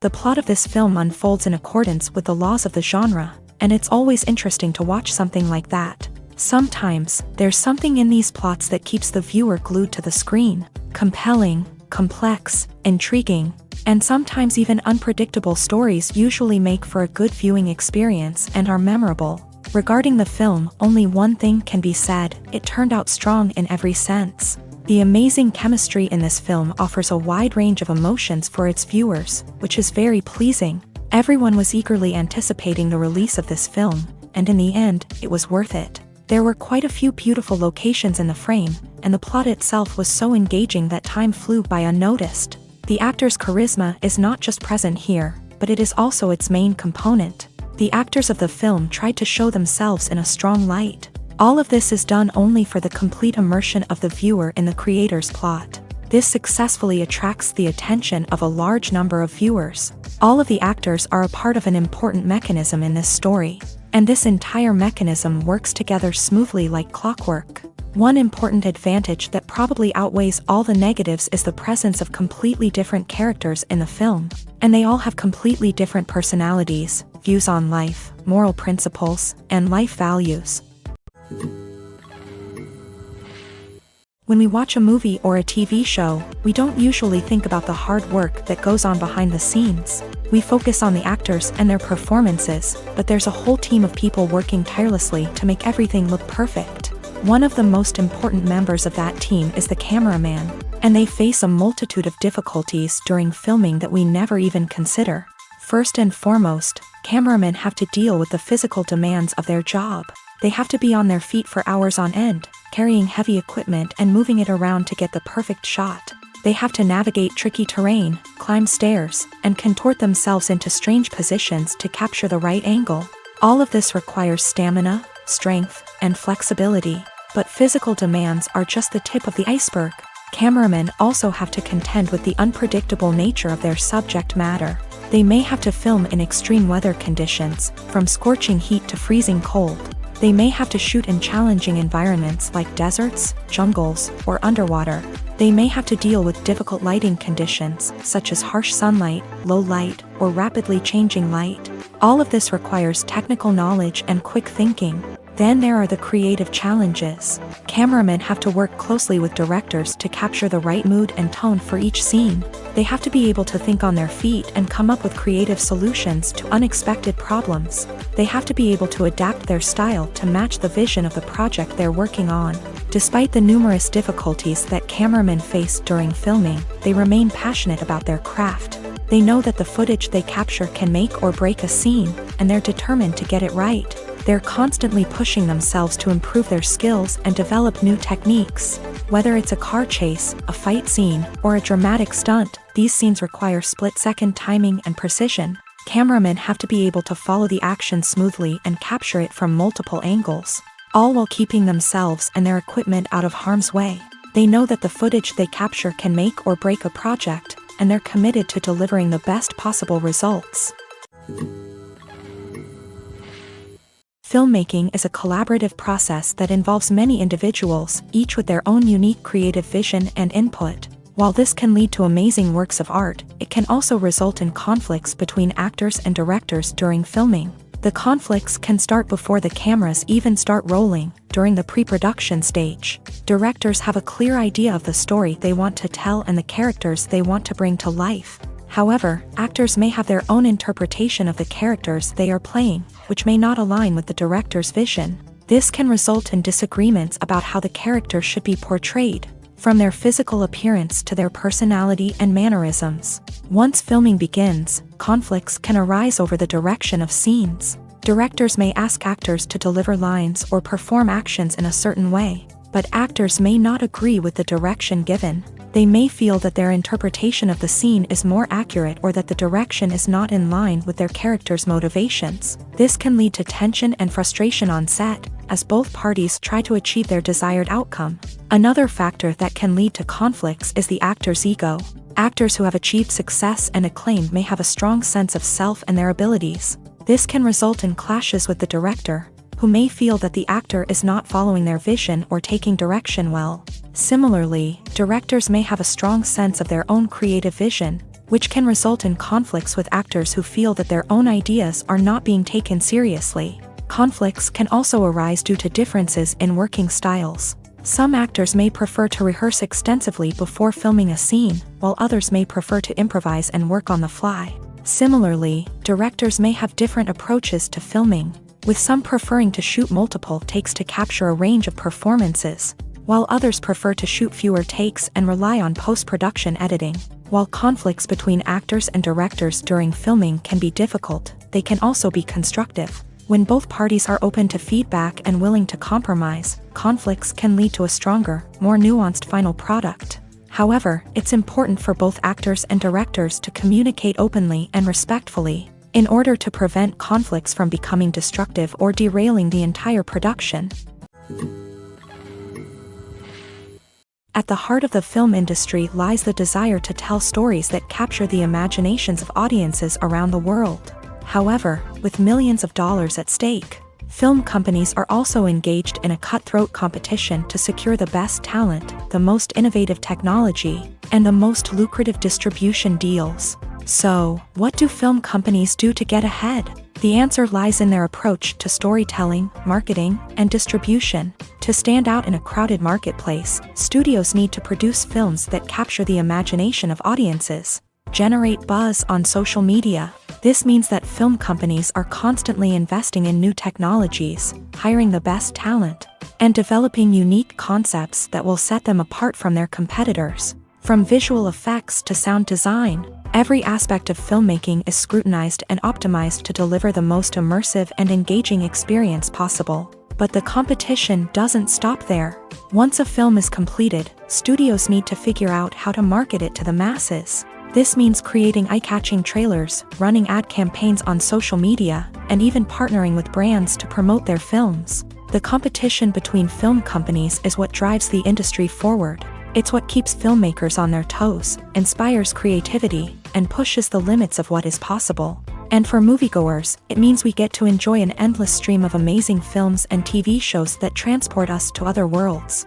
The plot of this film unfolds in accordance with the laws of the genre, and it's always interesting to watch something like that. Sometimes, there's something in these plots that keeps the viewer glued to the screen. Compelling, complex, intriguing, and sometimes even unpredictable stories usually make for a good viewing experience and are memorable. Regarding the film, only one thing can be said: it turned out strong in every sense. The amazing chemistry in this film offers a wide range of emotions for its viewers, which is very pleasing. Everyone was eagerly anticipating the release of this film, and in the end, it was worth it. There were quite a few beautiful locations in the frame, and the plot itself was so engaging that time flew by unnoticed. The actor's charisma is not just present here, but it is also its main component. The actors of the film tried to show themselves in a strong light. All of this is done only for the complete immersion of the viewer in the creator's plot. This successfully attracts the attention of a large number of viewers. All of the actors are a part of an important mechanism in this story, and this entire mechanism works together smoothly like clockwork. One important advantage that probably outweighs all the negatives is the presence of completely different characters in the film, and they all have completely different personalities, views on life, moral principles, and life values. When we watch a movie or a TV show, we don't usually think about the hard work that goes on behind the scenes. We focus on the actors and their performances, but there's a whole team of people working tirelessly to make everything look perfect. One of the most important members of that team is the cameraman, and they face a multitude of difficulties during filming that we never even consider. First and foremost, cameramen have to deal with the physical demands of their job. They have to be on their feet for hours on end, carrying heavy equipment and moving it around to get the perfect shot. They have to navigate tricky terrain, climb stairs, and contort themselves into strange positions to capture the right angle. All of this requires stamina, strength, and flexibility. But physical demands are just the tip of the iceberg. Cameramen also have to contend with the unpredictable nature of their subject matter. They may have to film in extreme weather conditions, from scorching heat to freezing cold. They may have to shoot in challenging environments like deserts, jungles, or underwater. They may have to deal with difficult lighting conditions, such as harsh sunlight, low light, or rapidly changing light. All of this requires technical knowledge and quick thinking. Then there are the creative challenges. Cameramen have to work closely with directors to capture the right mood and tone for each scene. They have to be able to think on their feet and come up with creative solutions to unexpected problems. They have to be able to adapt their style to match the vision of the project they're working on. Despite the numerous difficulties that cameramen face during filming, they remain passionate about their craft. They know that the footage they capture can make or break a scene, and they're determined to get it right. They're constantly pushing themselves to improve their skills and develop new techniques. Whether it's a car chase, a fight scene, or a dramatic stunt, these scenes require split-second timing and precision. Cameramen have to be able to follow the action smoothly and capture it from multiple angles, all while keeping themselves and their equipment out of harm's way. They know that the footage they capture can make or break a project, and they're committed to delivering the best possible results. Filmmaking is a collaborative process that involves many individuals, each with their own unique creative vision and input. While this can lead to amazing works of art, it can also result in conflicts between actors and directors during filming. The conflicts can start before the cameras even start rolling, during the pre-production stage. Directors have a clear idea of the story they want to tell and the characters they want to bring to life. However, actors may have their own interpretation of the characters they are playing, which may not align with the director's vision. This can result in disagreements about how the character should be portrayed, from their physical appearance to their personality and mannerisms. Once filming begins, conflicts can arise over the direction of scenes. Directors may ask actors to deliver lines or perform actions in a certain way, but actors may not agree with the direction given. They may feel that their interpretation of the scene is more accurate or that the direction is not in line with their character's motivations. This can lead to tension and frustration on set, as both parties try to achieve their desired outcome. Another factor that can lead to conflicts is the actor's ego. Actors who have achieved success and acclaim may have a strong sense of self and their abilities. This can result in clashes with the director, who may feel that the actor is not following their vision or taking direction well. Similarly, directors may have a strong sense of their own creative vision, which can result in conflicts with actors who feel that their own ideas are not being taken seriously. Conflicts can also arise due to differences in working styles. Some actors may prefer to rehearse extensively before filming a scene, while others may prefer to improvise and work on the fly. Similarly, directors may have different approaches to filming, with some preferring to shoot multiple takes to capture a range of performances, while others prefer to shoot fewer takes and rely on post-production editing. While conflicts between actors and directors during filming can be difficult, they can also be constructive. When both parties are open to feedback and willing to compromise, conflicts can lead to a stronger, more nuanced final product. However, it's important for both actors and directors to communicate openly and respectfully, in order to prevent conflicts from becoming destructive or derailing the entire production. At the heart of the film industry lies the desire to tell stories that capture the imaginations of audiences around the world. However, with millions of dollars at stake, film companies are also engaged in a cutthroat competition to secure the best talent, the most innovative technology, and the most lucrative distribution deals. So, what do film companies do to get ahead? The answer lies in their approach to storytelling, marketing, and distribution. To stand out in a crowded marketplace, studios need to produce films that capture the imagination of audiences, generate buzz on social media. This means that film companies are constantly investing in new technologies, hiring the best talent, and developing unique concepts that will set them apart from their competitors. From visual effects to sound design, every aspect of filmmaking is scrutinized and optimized to deliver the most immersive and engaging experience possible. But the competition doesn't stop there. Once a film is completed, studios need to figure out how to market it to the masses. This means creating eye-catching trailers, running ad campaigns on social media, and even partnering with brands to promote their films. The competition between film companies is what drives the industry forward. It's what keeps filmmakers on their toes, inspires creativity, and pushes the limits of what is possible. And for moviegoers, it means we get to enjoy an endless stream of amazing films and TV shows that transport us to other worlds.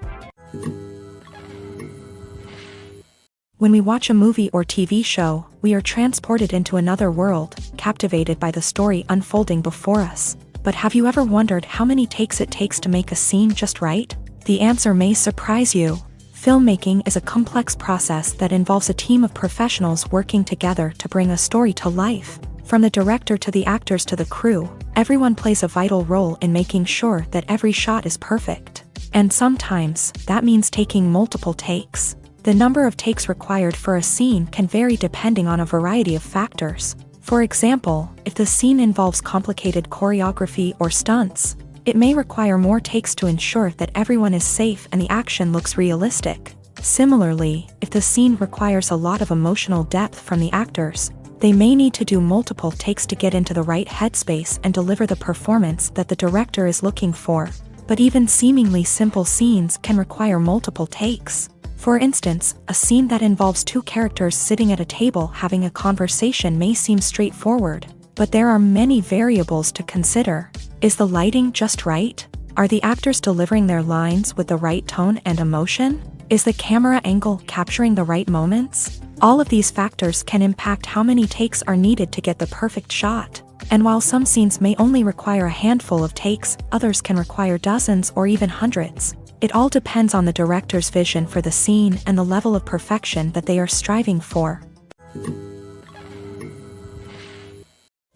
When we watch a movie or TV show, we are transported into another world, captivated by the story unfolding before us. But have you ever wondered how many takes it takes to make a scene just right? The answer may surprise you. Filmmaking is a complex process that involves a team of professionals working together to bring a story to life. From the director to the actors to the crew, everyone plays a vital role in making sure that every shot is perfect. And sometimes, that means taking multiple takes. The number of takes required for a scene can vary depending on a variety of factors. For example, if the scene involves complicated choreography or stunts, it may require more takes to ensure that everyone is safe and the action looks realistic. Similarly, if the scene requires a lot of emotional depth from the actors, they may need to do multiple takes to get into the right headspace and deliver the performance that the director is looking for. But even seemingly simple scenes can require multiple takes. For instance, a scene that involves two characters sitting at a table having a conversation may seem straightforward, but there are many variables to consider. Is the lighting just right? Are the actors delivering their lines with the right tone and emotion? Is the camera angle capturing the right moments? All of these factors can impact how many takes are needed to get the perfect shot. And while some scenes may only require a handful of takes, others can require dozens or even hundreds. It all depends on the director's vision for the scene and the level of perfection that they are striving for.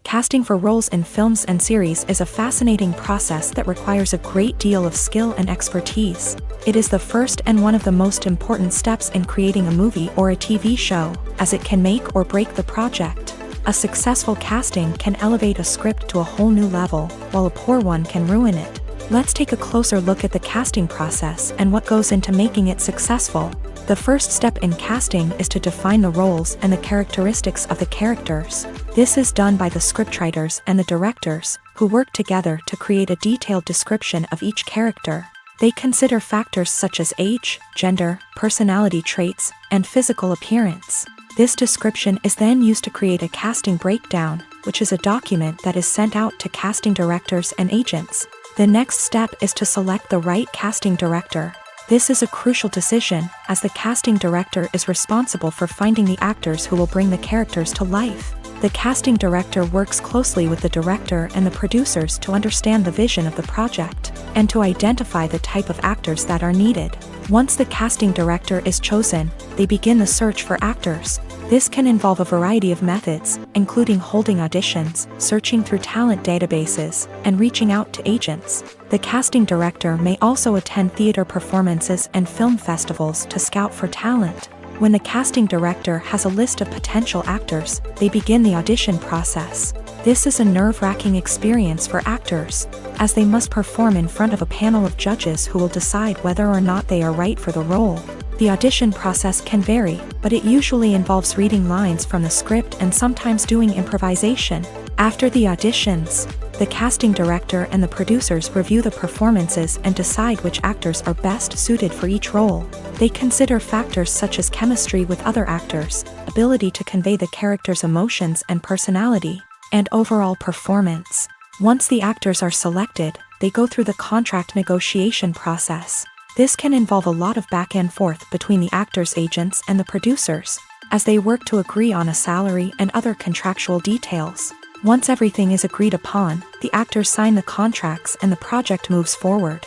Casting for roles in films and series is a fascinating process that requires a great deal of skill and expertise. It is the first and one of the most important steps in creating a movie or a TV show, as it can make or break the project. A successful casting can elevate a script to a whole new level, while a poor one can ruin it. Let's take a closer look at the casting process and what goes into making it successful. The first step in casting is to define the roles and the characteristics of the characters. This is done by the scriptwriters and the directors, who work together to create a detailed description of each character. They consider factors such as age, gender, personality traits, and physical appearance. This description is then used to create a casting breakdown, which is a document that is sent out to casting directors and agents. The next step is to select the right casting director. This is a crucial decision, as the casting director is responsible for finding the actors who will bring the characters to life. The casting director works closely with the director and the producers to understand the vision of the project, and to identify the type of actors that are needed. Once the casting director is chosen, they begin the search for actors. This can involve a variety of methods, including holding auditions, searching through talent databases, and reaching out to agents. The casting director may also attend theater performances and film festivals to scout for talent. When the casting director has a list of potential actors, they begin the audition process. This is a nerve-wracking experience for actors, as they must perform in front of a panel of judges who will decide whether or not they are right for the role. The audition process can vary, but it usually involves reading lines from the script and sometimes doing improvisation. After the auditions, the casting director and the producers review the performances and decide which actors are best suited for each role. They consider factors such as chemistry with other actors, ability to convey the character's emotions and personality, and overall performance. Once the actors are selected, they go through the contract negotiation process. This can involve a lot of back and forth between the actors' agents and the producers, as they work to agree on a salary and other contractual details. Once everything is agreed upon, the actors sign the contracts and the project moves forward.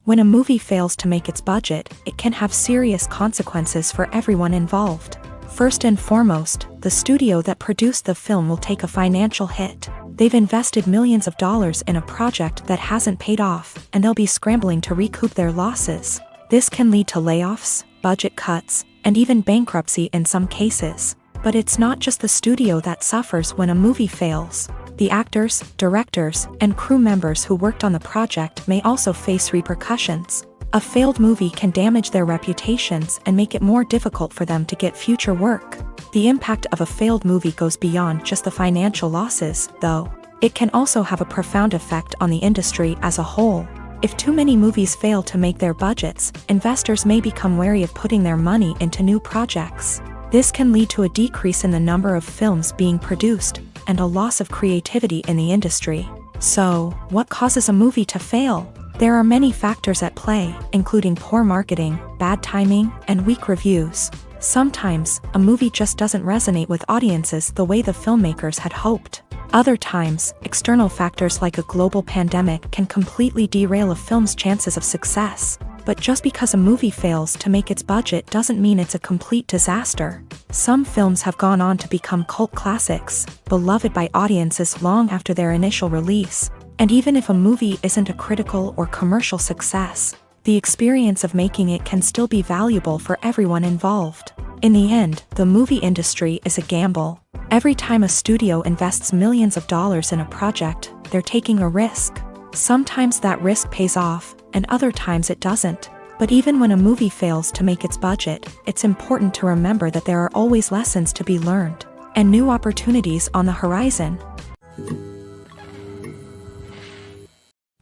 When a movie fails to make its budget, it can have serious consequences for everyone involved. First and foremost, the studio that produced the film will take a financial hit. They've invested millions of dollars in a project that hasn't paid off, and they'll be scrambling to recoup their losses. This can lead to layoffs, budget cuts, and even bankruptcy in some cases. But it's not just the studio that suffers when a movie fails. The actors, directors, and crew members who worked on the project may also face repercussions. A failed movie can damage their reputations and make it more difficult for them to get future work. The impact of a failed movie goes beyond just the financial losses, though. It can also have a profound effect on the industry as a whole. If too many movies fail to make their budgets, investors may become wary of putting their money into new projects. This can lead to a decrease in the number of films being produced, and a loss of creativity in the industry. So, what causes a movie to fail? There are many factors at play, including poor marketing, bad timing, and weak reviews. Sometimes, a movie just doesn't resonate with audiences the way the filmmakers had hoped. Other times, external factors like a global pandemic can completely derail a film's chances of success. But just because a movie fails to make its budget doesn't mean it's a complete disaster. Some films have gone on to become cult classics, beloved by audiences long after their initial release. And even if a movie isn't a critical or commercial success, the experience of making it can still be valuable for everyone involved. In the end, the movie industry is a gamble. Every time a studio invests millions of dollars in a project, they're taking a risk. Sometimes that risk pays off, and other times it doesn't. But even when a movie fails to make its budget, it's important to remember that there are always lessons to be learned, and new opportunities on the horizon.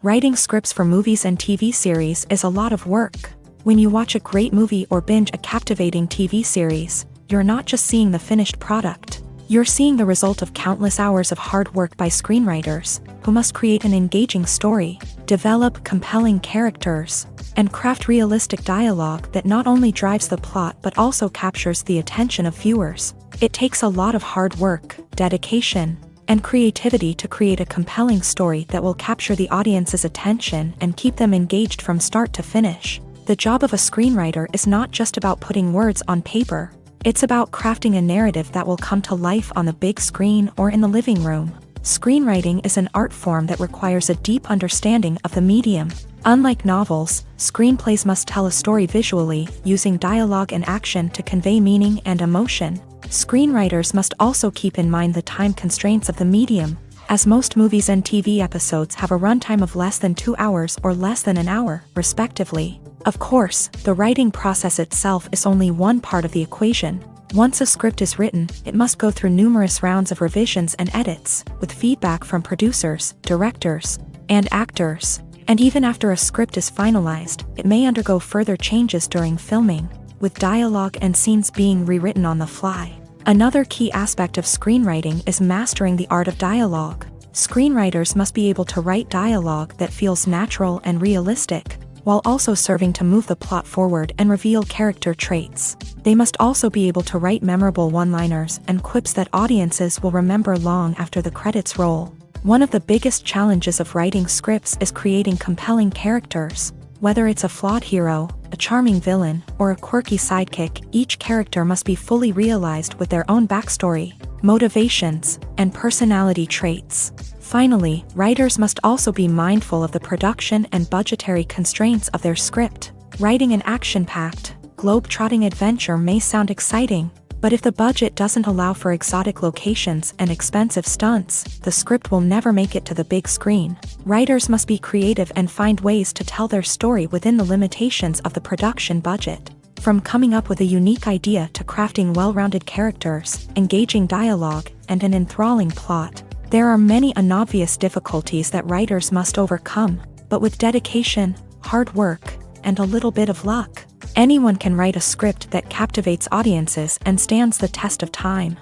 Writing scripts for movies and TV series is a lot of work. When you watch a great movie or binge a captivating TV series, you're not just seeing the finished product. You're seeing the result of countless hours of hard work by screenwriters, who must create an engaging story, develop compelling characters, and craft realistic dialogue that not only drives the plot but also captures the attention of viewers. It takes a lot of hard work, dedication, and creativity to create a compelling story that will capture the audience's attention and keep them engaged from start to finish. The job of a screenwriter is not just about putting words on paper. It's about crafting a narrative that will come to life on the big screen or in the living room. Screenwriting is an art form that requires a deep understanding of the medium. Unlike novels, screenplays must tell a story visually, using dialogue and action to convey meaning and emotion. Screenwriters must also keep in mind the time constraints of the medium, as most movies and TV episodes have a runtime of less than 2 hours or less than an hour, respectively. Of course, the writing process itself is only one part of the equation. Once a script is written, it must go through numerous rounds of revisions and edits, with feedback from producers, directors, and actors. And even after a script is finalized, it may undergo further changes during filming, with dialogue and scenes being rewritten on the fly. Another key aspect of screenwriting is mastering the art of dialogue. Screenwriters must be able to write dialogue that feels natural and realistic, while also serving to move the plot forward and reveal character traits. They must also be able to write memorable one-liners and quips that audiences will remember long after the credits roll. One of the biggest challenges of writing scripts is creating compelling characters. Whether it's a flawed hero, a charming villain, or a quirky sidekick, each character must be fully realized with their own backstory, motivations, and personality traits. Finally, writers must also be mindful of the production and budgetary constraints of their script. Writing an action-packed, globe-trotting adventure may sound exciting, but if the budget doesn't allow for exotic locations and expensive stunts, the script will never make it to the big screen. Writers must be creative and find ways to tell their story within the limitations of the production budget. From coming up with a unique idea to crafting well-rounded characters, engaging dialogue, and an enthralling plot, there are many unobvious difficulties that writers must overcome, but with dedication, hard work, and a little bit of luck, anyone can write a script that captivates audiences and stands the test of time.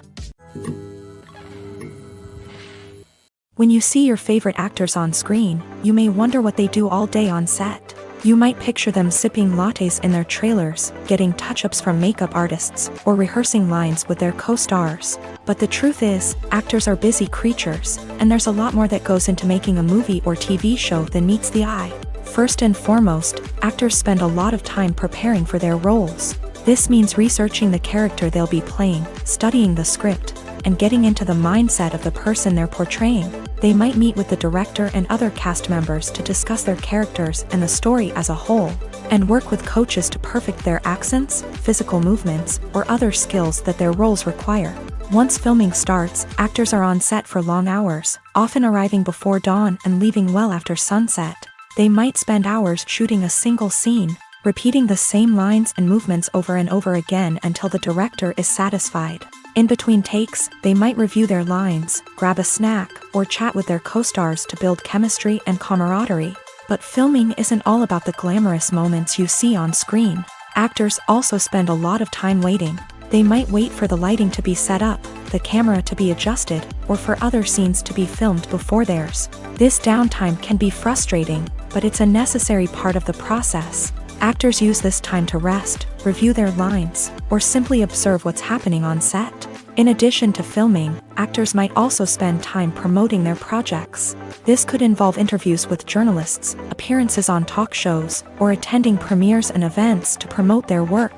When you see your favorite actors on screen, you may wonder what they do all day on set. You might picture them sipping lattes in their trailers, getting touch-ups from makeup artists, or rehearsing lines with their co-stars. But the truth is, actors are busy creatures, and there's a lot more that goes into making a movie or TV show than meets the eye. First and foremost, actors spend a lot of time preparing for their roles. This means researching the character they'll be playing, studying the script, and getting into the mindset of the person they're portraying. They might meet with the director and other cast members to discuss their characters and the story as a whole, and work with coaches to perfect their accents, physical movements, or other skills that their roles require. Once filming starts, actors are on set for long hours, often arriving before dawn and leaving well after sunset. They might spend hours shooting a single scene, repeating the same lines and movements over and over again until the director is satisfied. In between takes, they might review their lines, grab a snack, or chat with their co-stars to build chemistry and camaraderie. But filming isn't all about the glamorous moments you see on screen. Actors also spend a lot of time waiting. They might wait for the lighting to be set up, the camera to be adjusted, or for other scenes to be filmed before theirs. This downtime can be frustrating, but it's a necessary part of the process. Actors use this time to rest, review their lines, or simply observe what's happening on set. In addition to filming, actors might also spend time promoting their projects. This could involve interviews with journalists, appearances on talk shows, or attending premieres and events to promote their work.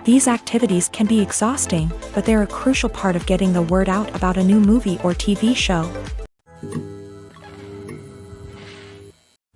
These activities can be exhausting, but they're a crucial part of getting the word out about a new movie or TV show.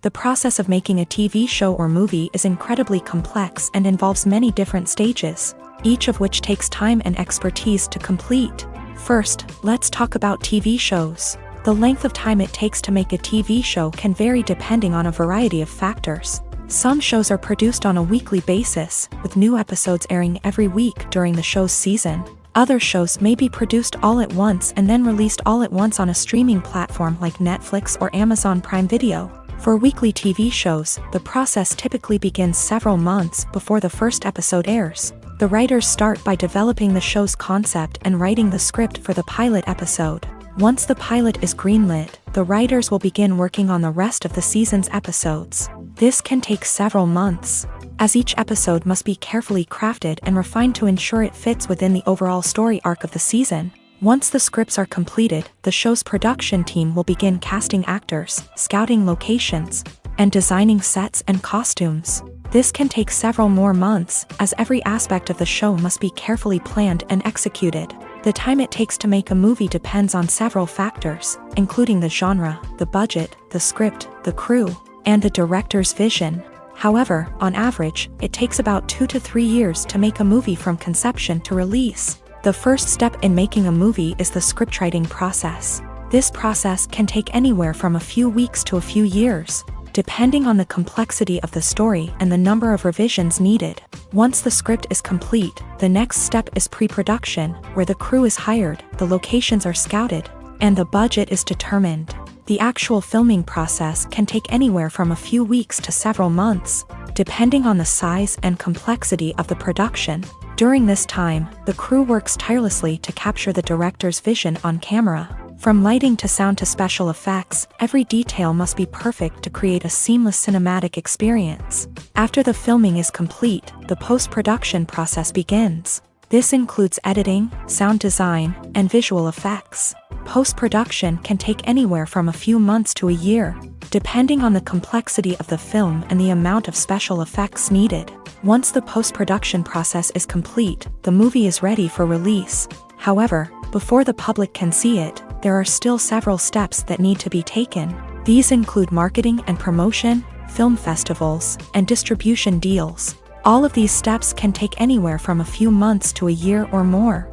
The process of making a TV show or movie is incredibly complex and involves many different stages, each of which takes time and expertise to complete. First, let's talk about TV shows. The length of time it takes to make a TV show can vary depending on a variety of factors. Some shows are produced on a weekly basis, with new episodes airing every week during the show's season. Other shows may be produced all at once and then released all at once on a streaming platform like Netflix or Amazon Prime Video. For weekly TV shows, the process typically begins several months before the first episode airs. The writers start by developing the show's concept and writing the script for the pilot episode. Once the pilot is greenlit, the writers will begin working on the rest of the season's episodes. This can take several months, as each episode must be carefully crafted and refined to ensure it fits within the overall story arc of the season. Once the scripts are completed, the show's production team will begin casting actors, scouting locations, and designing sets and costumes. This can take several more months, as every aspect of the show must be carefully planned and executed. The time it takes to make a movie depends on several factors, including the genre, the budget, the script, the crew, and the director's vision. However, on average, it takes about 2 to 3 years to make a movie from conception to release. The first step in making a movie is the scriptwriting process. This process can take anywhere from a few weeks to a few years, depending on the complexity of the story and the number of revisions needed. Once the script is complete, the next step is pre-production, where the crew is hired, the locations are scouted, and the budget is determined. The actual filming process can take anywhere from a few weeks to several months, depending on the size and complexity of the production. During this time, the crew works tirelessly to capture the director's vision on camera. From lighting to sound to special effects, every detail must be perfect to create a seamless cinematic experience. After the filming is complete, the post-production process begins. This includes editing, sound design, and visual effects. Post-production can take anywhere from a few months to a year, depending on the complexity of the film and the amount of special effects needed. Once the post-production process is complete, the movie is ready for release. However, before the public can see it, there are still several steps that need to be taken. These include marketing and promotion, film festivals, and distribution deals. All of these steps can take anywhere from a few months to a year or more.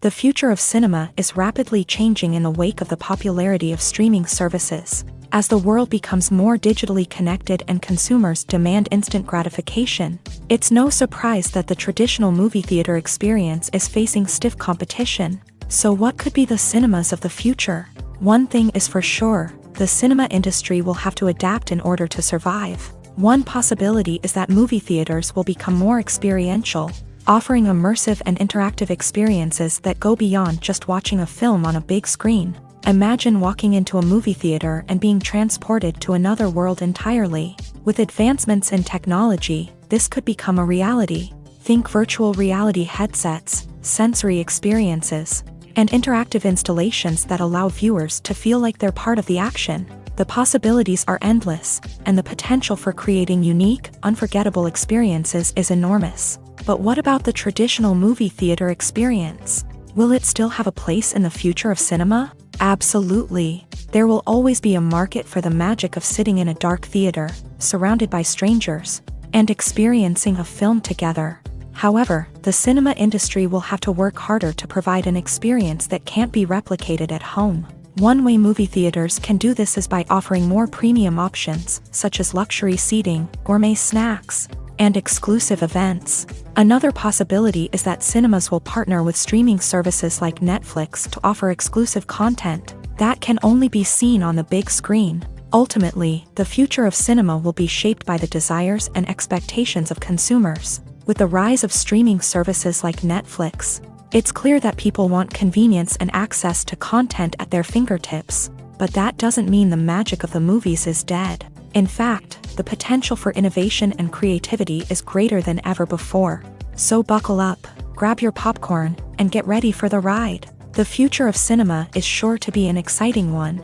The future of cinema is rapidly changing in the wake of the popularity of streaming services. As the world becomes more digitally connected and consumers demand instant gratification, it's no surprise that the traditional movie theater experience is facing stiff competition. So what could be the cinemas of the future? One thing is for sure, the cinema industry will have to adapt in order to survive. One possibility is that movie theaters will become more experiential, offering immersive and interactive experiences that go beyond just watching a film on a big screen. Imagine walking into a movie theater and being transported to another world entirely. With advancements in technology, this could become a reality. Think virtual reality headsets, sensory experiences, and interactive installations that allow viewers to feel like they're part of the action. The possibilities are endless, and the potential for creating unique, unforgettable experiences is enormous. But what about the traditional movie theater experience? Will it still have a place in the future of cinema? Absolutely. There will always be a market for the magic of sitting in a dark theater, surrounded by strangers, and experiencing a film together. However, the cinema industry will have to work harder to provide an experience that can't be replicated at home. One way movie theaters can do this is by offering more premium options, such as luxury seating, gourmet snacks, and exclusive events. Another possibility is that cinemas will partner with streaming services like Netflix to offer exclusive content that can only be seen on the big screen. Ultimately, the future of cinema will be shaped by the desires and expectations of consumers. With the rise of streaming services like Netflix, it's clear that people want convenience and access to content at their fingertips. But that doesn't mean the magic of the movies is dead. In fact, the potential for innovation and creativity is greater than ever before. So buckle up, grab your popcorn, and get ready for the ride. The future of cinema is sure to be an exciting one.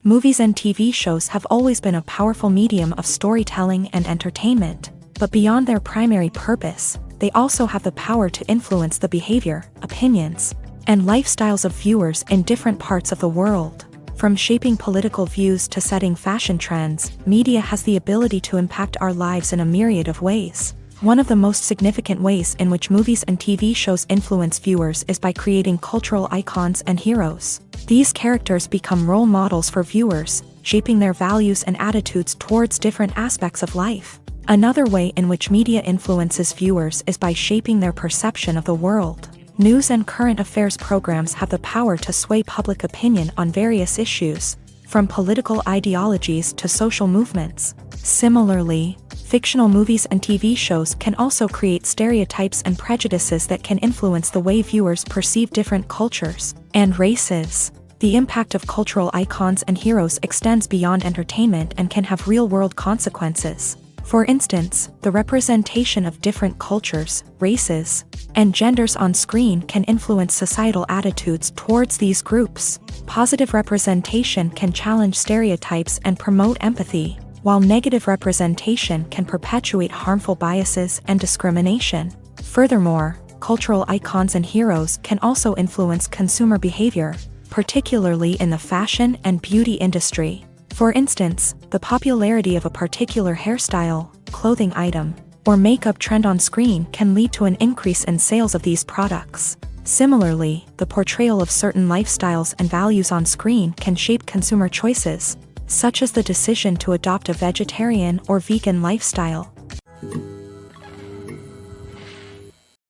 Movies and TV shows have always been a powerful medium of storytelling and entertainment, but beyond their primary purpose, they also have the power to influence the behavior, opinions, and lifestyles of viewers in different parts of the world. From shaping political views to setting fashion trends, media has the ability to impact our lives in a myriad of ways. One of the most significant ways in which movies and TV shows influence viewers is by creating cultural icons and heroes. These characters become role models for viewers, shaping their values and attitudes towards different aspects of life. Another way in which media influences viewers is by shaping their perception of the world. News and current affairs programs have the power to sway public opinion on various issues, from political ideologies to social movements. Similarly, fictional movies and TV shows can also create stereotypes and prejudices that can influence the way viewers perceive different cultures and races. The impact of cultural icons and heroes extends beyond entertainment and can have real-world consequences. For instance, the representation of different cultures, races, and genders on screen can influence societal attitudes towards these groups. Positive representation can challenge stereotypes and promote empathy, while negative representation can perpetuate harmful biases and discrimination. Furthermore, cultural icons and heroes can also influence consumer behavior, particularly in the fashion and beauty industry. For instance, the popularity of a particular hairstyle, clothing item, or makeup trend on screen can lead to an increase in sales of these products. Similarly, the portrayal of certain lifestyles and values on screen can shape consumer choices, such as the decision to adopt a vegetarian or vegan lifestyle.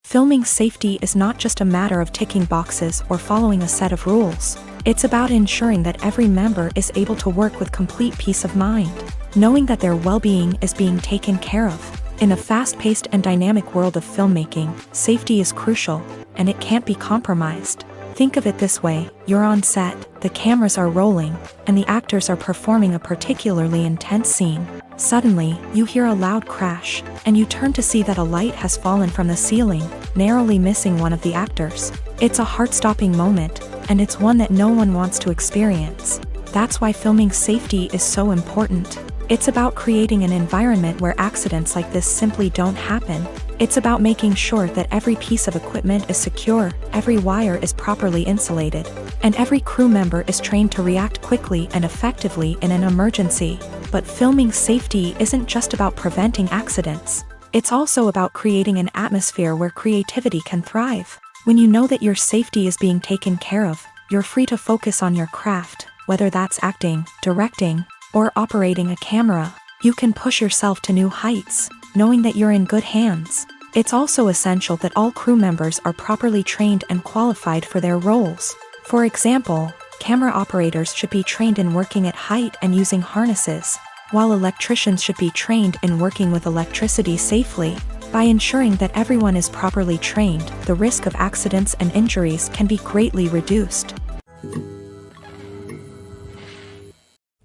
Filming safety is not just a matter of ticking boxes or following a set of rules. It's about ensuring that every member is able to work with complete peace of mind, knowing that their well-being is being taken care of. In a fast-paced and dynamic world of filmmaking, safety is crucial, and it can't be compromised. Think of it this way: you're on set, the cameras are rolling, and the actors are performing a particularly intense scene. Suddenly, you hear a loud crash, and you turn to see that a light has fallen from the ceiling, narrowly missing one of the actors. It's a heart-stopping moment, and it's one that no one wants to experience. That's why filming safety is so important. It's about creating an environment where accidents like this simply don't happen. It's about making sure that every piece of equipment is secure, every wire is properly insulated, and every crew member is trained to react quickly and effectively in an emergency. But filming safety isn't just about preventing accidents. It's also about creating an atmosphere where creativity can thrive. When you know that your safety is being taken care of, you're free to focus on your craft, whether that's acting, directing, or operating a camera. You can push yourself to new heights, knowing that you're in good hands. It's also essential that all crew members are properly trained and qualified for their roles. For example, camera operators should be trained in working at height and using harnesses, while electricians should be trained in working with electricity safely. By ensuring that everyone is properly trained, the risk of accidents and injuries can be greatly reduced.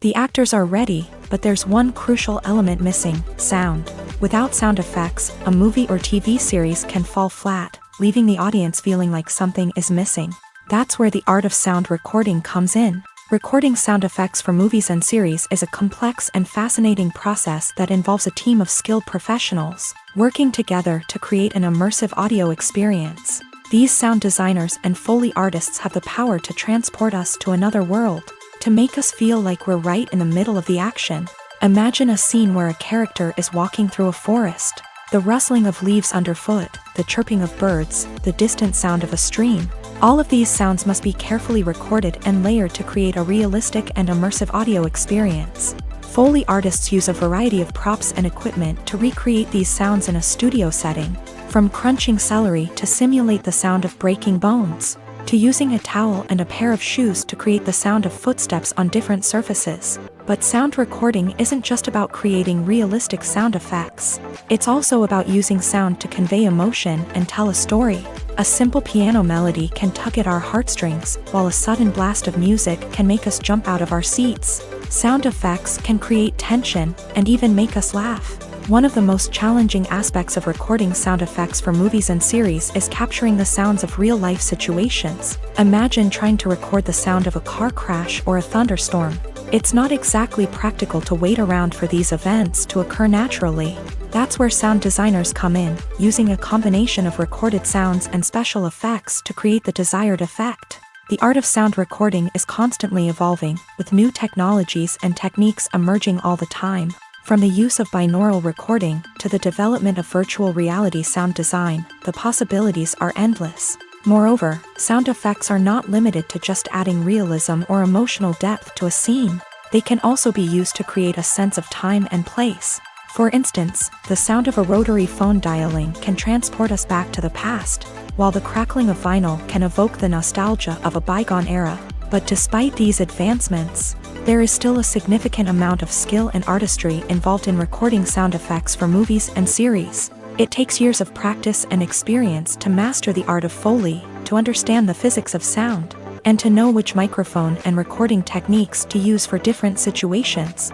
The actors are ready, but there's one crucial element missing: sound. Without sound effects, a movie or TV series can fall flat, leaving the audience feeling like something is missing. That's where the art of sound recording comes in. Recording sound effects for movies and series is a complex and fascinating process that involves a team of skilled professionals working together to create an immersive audio experience. These sound designers and Foley artists have the power to transport us to another world, to make us feel like we're right in the middle of the action. Imagine a scene where a character is walking through a forest. The rustling of leaves underfoot, the chirping of birds, the distant sound of a stream. All of these sounds must be carefully recorded and layered to create a realistic and immersive audio experience. Foley artists use a variety of props and equipment to recreate these sounds in a studio setting, from crunching celery to simulate the sound of breaking bones, to using a towel and a pair of shoes to create the sound of footsteps on different surfaces. But sound recording isn't just about creating realistic sound effects. It's also about using sound to convey emotion and tell a story. A simple piano melody can tug at our heartstrings, while a sudden blast of music can make us jump out of our seats. Sound effects can create tension and even make us laugh. One of the most challenging aspects of recording sound effects for movies and series is capturing the sounds of real-life situations. Imagine trying to record the sound of a car crash or a thunderstorm. It's not exactly practical to wait around for these events to occur naturally. That's where sound designers come in, using a combination of recorded sounds and special effects to create the desired effect. The art of sound recording is constantly evolving, with new technologies and techniques emerging all the time. From the use of binaural recording to the development of virtual reality sound design, the possibilities are endless. Moreover, sound effects are not limited to just adding realism or emotional depth to a scene. They can also be used to create a sense of time and place. For instance, the sound of a rotary phone dialing can transport us back to the past, while the crackling of vinyl can evoke the nostalgia of a bygone era. But despite these advancements, there is still a significant amount of skill and artistry involved in recording sound effects for movies and series. It takes years of practice and experience to master the art of Foley, to understand the physics of sound, and to know which microphone and recording techniques to use for different situations.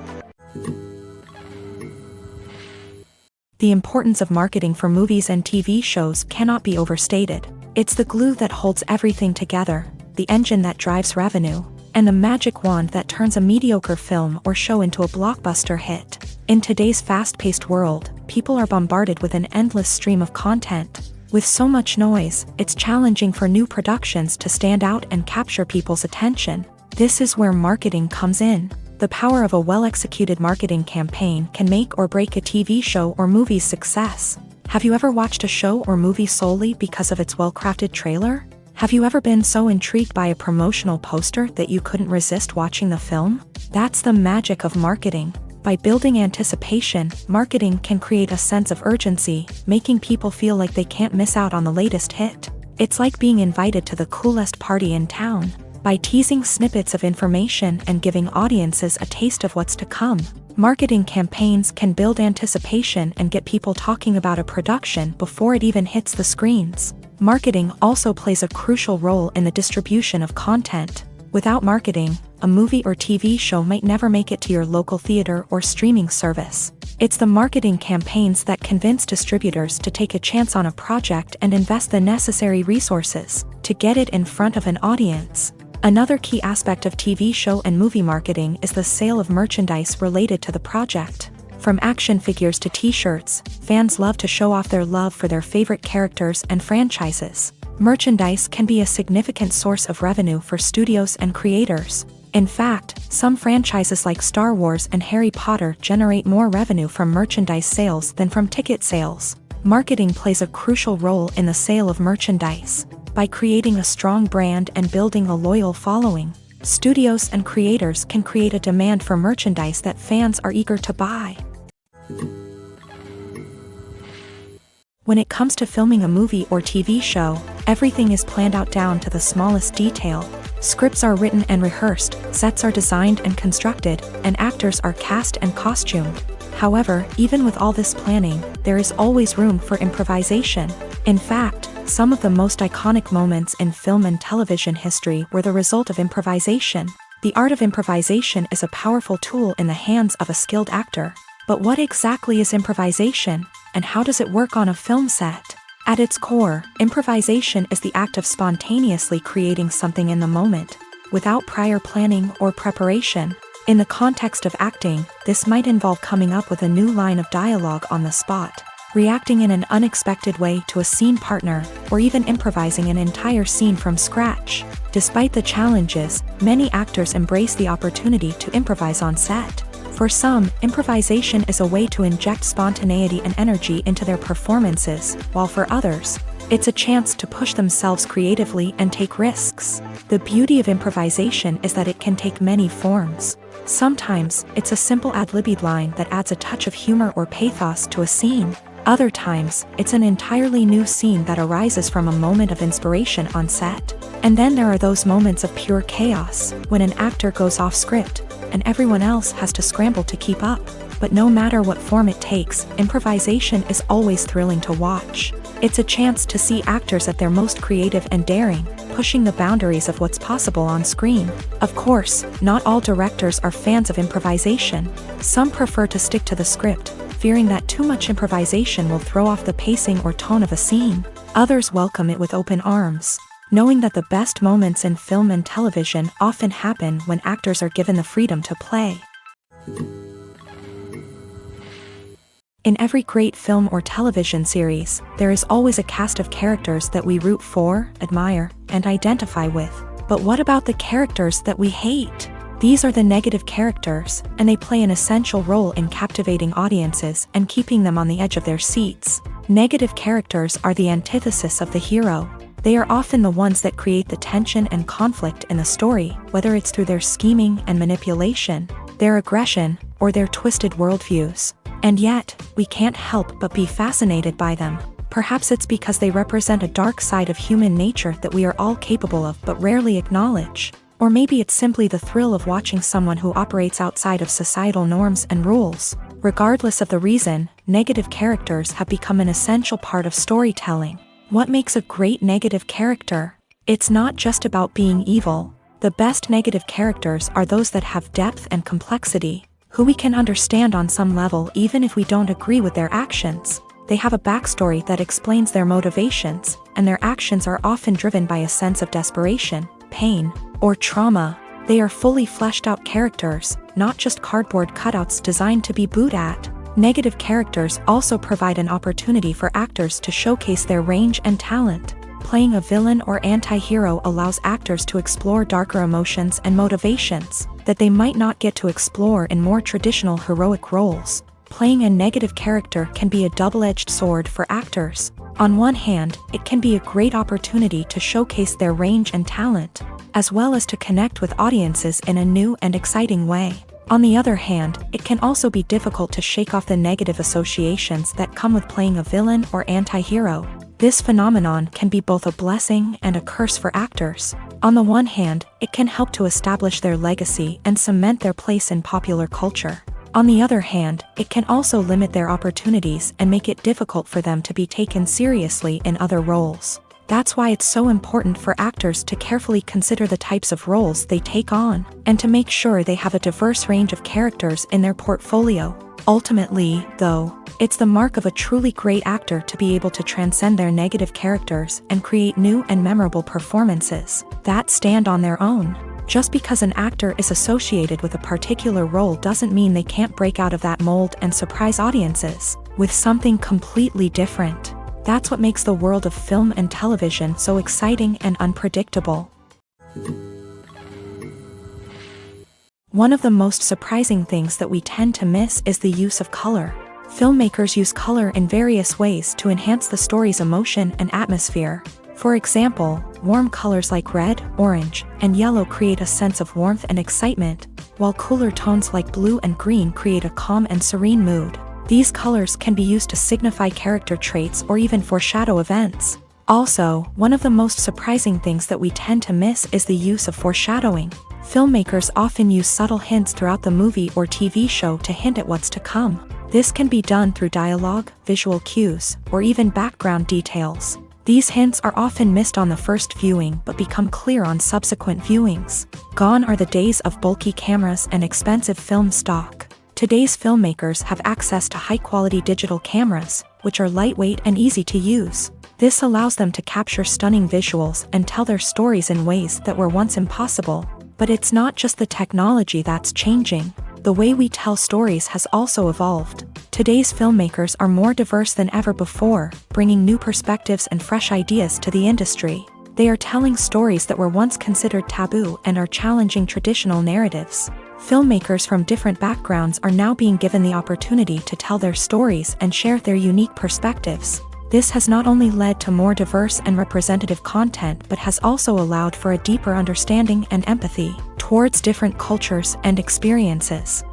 The importance of marketing for movies and TV shows cannot be overstated. It's the glue that holds everything together, the engine that drives revenue, and the magic wand that turns a mediocre film or show into a blockbuster hit. In today's fast-paced world, people are bombarded with an endless stream of content. With so much noise, it's challenging for new productions to stand out and capture people's attention. This is where marketing comes in. The power of a well-executed marketing campaign can make or break a TV show or movie's success. Have you ever watched a show or movie solely because of its well-crafted trailer? Have you ever been so intrigued by a promotional poster that you couldn't resist watching the film? That's the magic of marketing. By building anticipation, marketing can create a sense of urgency, making people feel like they can't miss out on the latest hit. It's like being invited to the coolest party in town. By teasing snippets of information and giving audiences a taste of what's to come, marketing campaigns can build anticipation and get people talking about a production before it even hits the screens. Marketing also plays a crucial role in the distribution of content. Without marketing, a movie or TV show might never make it to your local theater or streaming service. It's the marketing campaigns that convince distributors to take a chance on a project and invest the necessary resources to get it in front of an audience. Another key aspect of TV show and movie marketing is the sale of merchandise related to the project. From action figures to t-shirts, fans love to show off their love for their favorite characters and franchises. Merchandise can be a significant source of revenue for studios and creators. In fact, some franchises like Star Wars and Harry Potter generate more revenue from merchandise sales than from ticket sales. Marketing plays a crucial role in the sale of merchandise. By creating a strong brand and building a loyal following, studios and creators can create a demand for merchandise that fans are eager to buy. When it comes to filming a movie or TV show, everything is planned out down to the smallest detail. Scripts are written and rehearsed, sets are designed and constructed, and actors are cast and costumed. However, even with all this planning, there is always room for improvisation. In fact, some of the most iconic moments in film and television history were the result of improvisation. The art of improvisation is a powerful tool in the hands of a skilled actor. But what exactly is improvisation, and how does it work on a film set? At its core, improvisation is the act of spontaneously creating something in the moment, without prior planning or preparation. In the context of acting, this might involve coming up with a new line of dialogue on the spot, reacting in an unexpected way to a scene partner, or even improvising an entire scene from scratch. Despite the challenges, many actors embrace the opportunity to improvise on set. For some, improvisation is a way to inject spontaneity and energy into their performances, while for others, it's a chance to push themselves creatively and take risks. The beauty of improvisation is that it can take many forms. Sometimes, it's a simple ad-libbed line that adds a touch of humor or pathos to a scene. Other times, it's an entirely new scene that arises from a moment of inspiration on set. And then there are those moments of pure chaos, when an actor goes off script, and everyone else has to scramble to keep up. But no matter what form it takes, improvisation is always thrilling to watch. It's a chance to see actors at their most creative and daring, pushing the boundaries of what's possible on screen. Of course, not all directors are fans of improvisation. Some prefer to stick to the script, fearing that too much improvisation will throw off the pacing or tone of a scene. Others welcome it with open arms, knowing that the best moments in film and television often happen when actors are given the freedom to play. In every great film or television series, there is always a cast of characters that we root for, admire, and identify with. But what about the characters that we hate? These are the negative characters, and they play an essential role in captivating audiences and keeping them on the edge of their seats. Negative characters are the antithesis of the hero. They are often the ones that create the tension and conflict in the story, whether it's through their scheming and manipulation, their aggression, or their twisted worldviews. And yet, we can't help but be fascinated by them. Perhaps it's because they represent a dark side of human nature that we are all capable of but rarely acknowledge. Or maybe it's simply the thrill of watching someone who operates outside of societal norms and rules. Regardless of the reason, negative characters have become an essential part of storytelling. What makes a great negative character? It's not just about being evil. The best negative characters are those that have depth and complexity. who we can understand on some level even if we don't agree with their actions. They have a backstory that explains their motivations, and their actions are often driven by a sense of desperation, pain, or trauma. They are fully fleshed out characters, not just cardboard cutouts designed to be booed at. Negative characters also provide an opportunity for actors to showcase their range and talent. Playing a villain or anti-hero allows actors to explore darker emotions and motivations that they might not get to explore in more traditional heroic roles. Playing a negative character can be a double-edged sword for actors. On one hand, it can be a great opportunity to showcase their range and talent, as well as to connect with audiences in a new and exciting way. On the other hand, it can also be difficult to shake off the negative associations that come with playing a villain or anti-hero. This phenomenon can be both a blessing and a curse for actors. On the one hand, it can help to establish their legacy and cement their place in popular culture. On the other hand, it can also limit their opportunities and make it difficult for them to be taken seriously in other roles. That's why it's so important for actors to carefully consider the types of roles they take on, and to make sure they have a diverse range of characters in their portfolio. Ultimately, though, it's the mark of a truly great actor to be able to transcend their negative characters and create new and memorable performances that stand on their own. Just because an actor is associated with a particular role doesn't mean they can't break out of that mold and surprise audiences with something completely different. That's what makes the world of film and television so exciting and unpredictable. One of the most surprising things that we tend to miss is the use of color. Filmmakers use color in various ways to enhance the story's emotion and atmosphere. For example, warm colors like red, orange, and yellow create a sense of warmth and excitement, while cooler tones like blue and green create a calm and serene mood. These colors can be used to signify character traits or even foreshadow events. Also, one of the most surprising things that we tend to miss is the use of foreshadowing. Filmmakers often use subtle hints throughout the movie or TV show to hint at what's to come. This can be done through dialogue, visual cues, or even background details. These hints are often missed on the first viewing but become clear on subsequent viewings. Gone are the days of bulky cameras and expensive film stock. Today's filmmakers have access to high-quality digital cameras, which are lightweight and easy to use. This allows them to capture stunning visuals and tell their stories in ways that were once impossible. But it's not just the technology that's changing. The way we tell stories has also evolved. Today's filmmakers are more diverse than ever before, bringing new perspectives and fresh ideas to the industry. They are telling stories that were once considered taboo and are challenging traditional narratives. Filmmakers from different backgrounds are now being given the opportunity to tell their stories and share their unique perspectives. This has not only led to more diverse and representative content but has also allowed for a deeper understanding and empathy towards different cultures and experiences.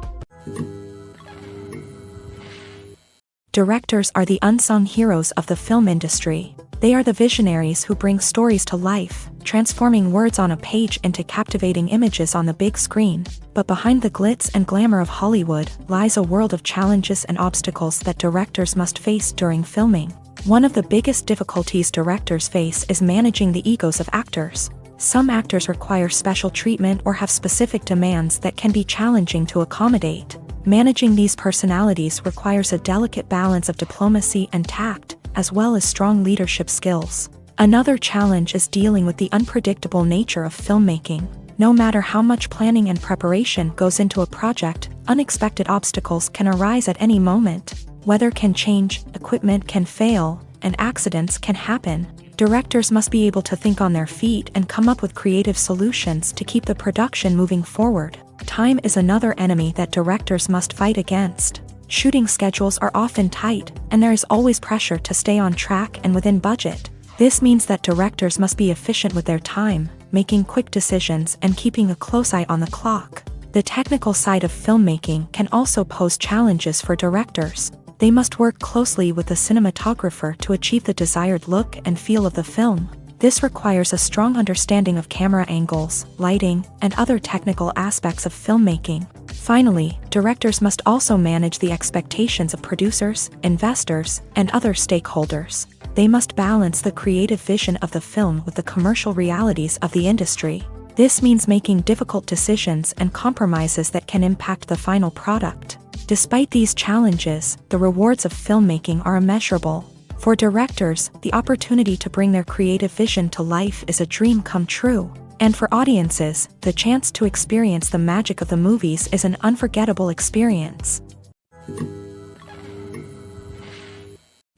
Directors are the unsung heroes of the film industry. They are the visionaries who bring stories to life, transforming words on a page into captivating images on the big screen. But behind the glitz and glamour of Hollywood lies a world of challenges and obstacles that directors must face during filming. One of the biggest difficulties directors face is managing the egos of actors. Some actors require special treatment or have specific demands that can be challenging to accommodate. Managing these personalities requires a delicate balance of diplomacy and tact, as well as strong leadership skills. Another challenge is dealing with the unpredictable nature of filmmaking. No matter how much planning and preparation goes into a project, unexpected obstacles can arise at any moment. Weather can change, equipment can fail, and accidents can happen. Directors must be able to think on their feet and come up with creative solutions to keep the production moving forward. Time is another enemy that directors must fight against. Shooting schedules are often tight, and there is always pressure to stay on track and within budget. This means that directors must be efficient with their time, making quick decisions and keeping a close eye on the clock. The technical side of filmmaking can also pose challenges for directors. They must work closely with the cinematographer to achieve the desired look and feel of the film. This requires a strong understanding of camera angles, lighting, and other technical aspects of filmmaking. Finally, directors must also manage the expectations of producers, investors, and other stakeholders. They must balance the creative vision of the film with the commercial realities of the industry. This means making difficult decisions and compromises that can impact the final product. Despite these challenges, the rewards of filmmaking are immeasurable. For directors, the opportunity to bring their creative vision to life is a dream come true. And for audiences, the chance to experience the magic of the movies is an unforgettable experience.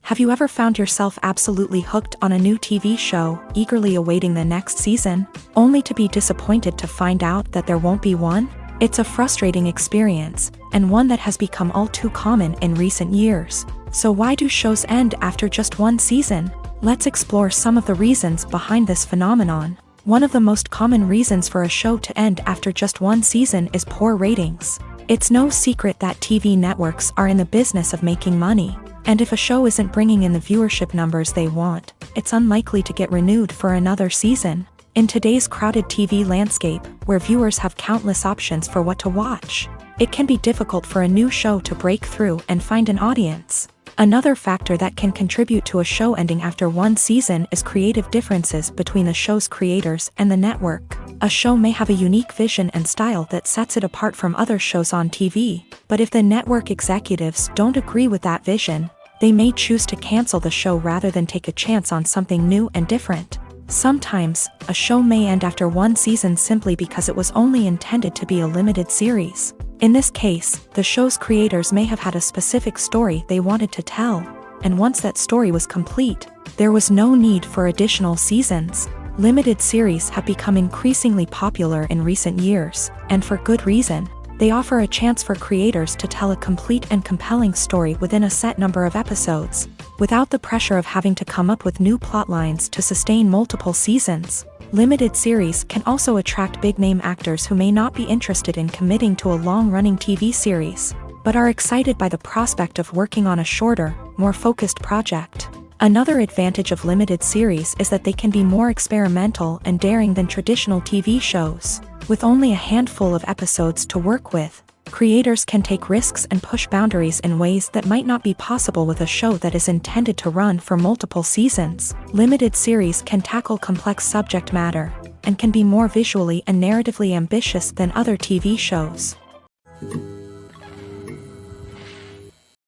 Have you ever found yourself absolutely hooked on a new TV show, eagerly awaiting the next season, only to be disappointed to find out that there won't be one? It's a frustrating experience, and one that has become all too common in recent years. So why do shows end after just one season? Let's explore some of the reasons behind this phenomenon. One of the most common reasons for a show to end after just one season is poor ratings. It's no secret that TV networks are in the business of making money, and if a show isn't bringing in the viewership numbers they want, it's unlikely to get renewed for another season. In today's crowded TV landscape, where viewers have countless options for what to watch, it can be difficult for a new show to break through and find an audience. Another factor that can contribute to a show ending after one season is creative differences between the show's creators and the network. A show may have a unique vision and style that sets it apart from other shows on TV, but if the network executives don't agree with that vision, they may choose to cancel the show rather than take a chance on something new and different. Sometimes, a show may end after one season simply because it was only intended to be a limited series. In this case, the show's creators may have had a specific story they wanted to tell, and once that story was complete, there was no need for additional seasons. Limited series have become increasingly popular in recent years, and for good reason. They offer a chance for creators to tell a complete and compelling story within a set number of episodes, without the pressure of having to come up with new plotlines to sustain multiple seasons. Limited series can also attract big-name actors who may not be interested in committing to a long-running TV series, but are excited by the prospect of working on a shorter, more focused project. Another advantage of limited series is that they can be more experimental and daring than traditional TV shows. With only a handful of episodes to work with, creators can take risks and push boundaries in ways that might not be possible with a show that is intended to run for multiple seasons. Limited series can tackle complex subject matter, and can be more visually and narratively ambitious than other TV shows.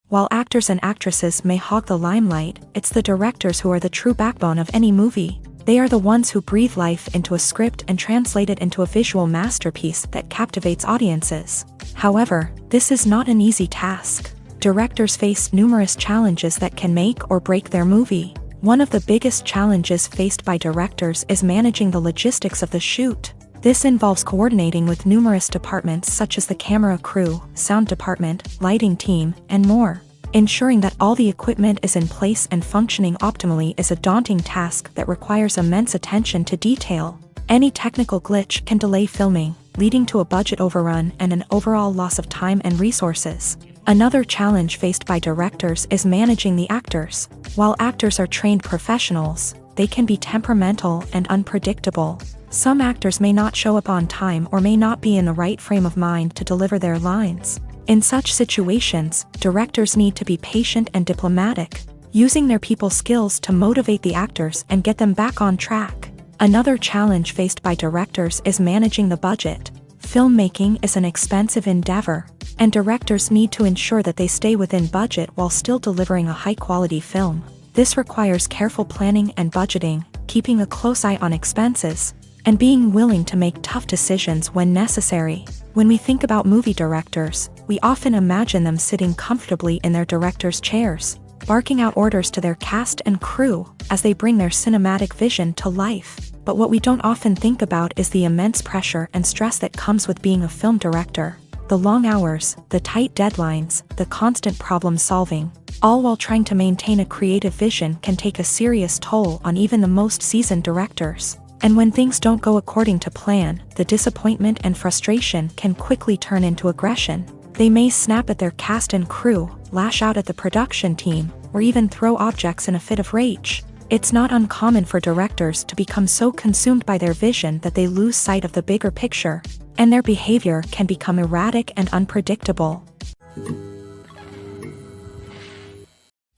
While actors and actresses may hog the limelight, it's the directors who are the true backbone of any movie. They are the ones who breathe life into a script and translate it into a visual masterpiece that captivates audiences. However, this is not an easy task. Directors face numerous challenges that can make or break their movie. One of the biggest challenges faced by directors is managing the logistics of the shoot. This involves coordinating with numerous departments such as the camera crew, sound department, lighting team, and more. Ensuring that all the equipment is in place and functioning optimally is a daunting task that requires immense attention to detail. Any technical glitch can delay filming, leading to a budget overrun and an overall loss of time and resources. Another challenge faced by directors is managing the actors. While actors are trained professionals, they can be temperamental and unpredictable. Some actors may not show up on time or may not be in the right frame of mind to deliver their lines. In such situations, directors need to be patient and diplomatic, using their people skills to motivate the actors and get them back on track. Another challenge faced by directors is managing the budget. Filmmaking is an expensive endeavor, and directors need to ensure that they stay within budget while still delivering a high-quality film. This requires careful planning and budgeting, keeping a close eye on expenses, and being willing to make tough decisions when necessary. When we think about movie directors, we often imagine them sitting comfortably in their director's chairs, barking out orders to their cast and crew as they bring their cinematic vision to life. But what we don't often think about is the immense pressure and stress that comes with being a film director. The long hours, the tight deadlines, the constant problem solving, all while trying to maintain a creative vision can take a serious toll on even the most seasoned directors. And when things don't go according to plan, the disappointment and frustration can quickly turn into aggression. They may snap at their cast and crew, lash out at the production team, or even throw objects in a fit of rage. It's not uncommon for directors to become so consumed by their vision that they lose sight of the bigger picture, and their behavior can become erratic and unpredictable.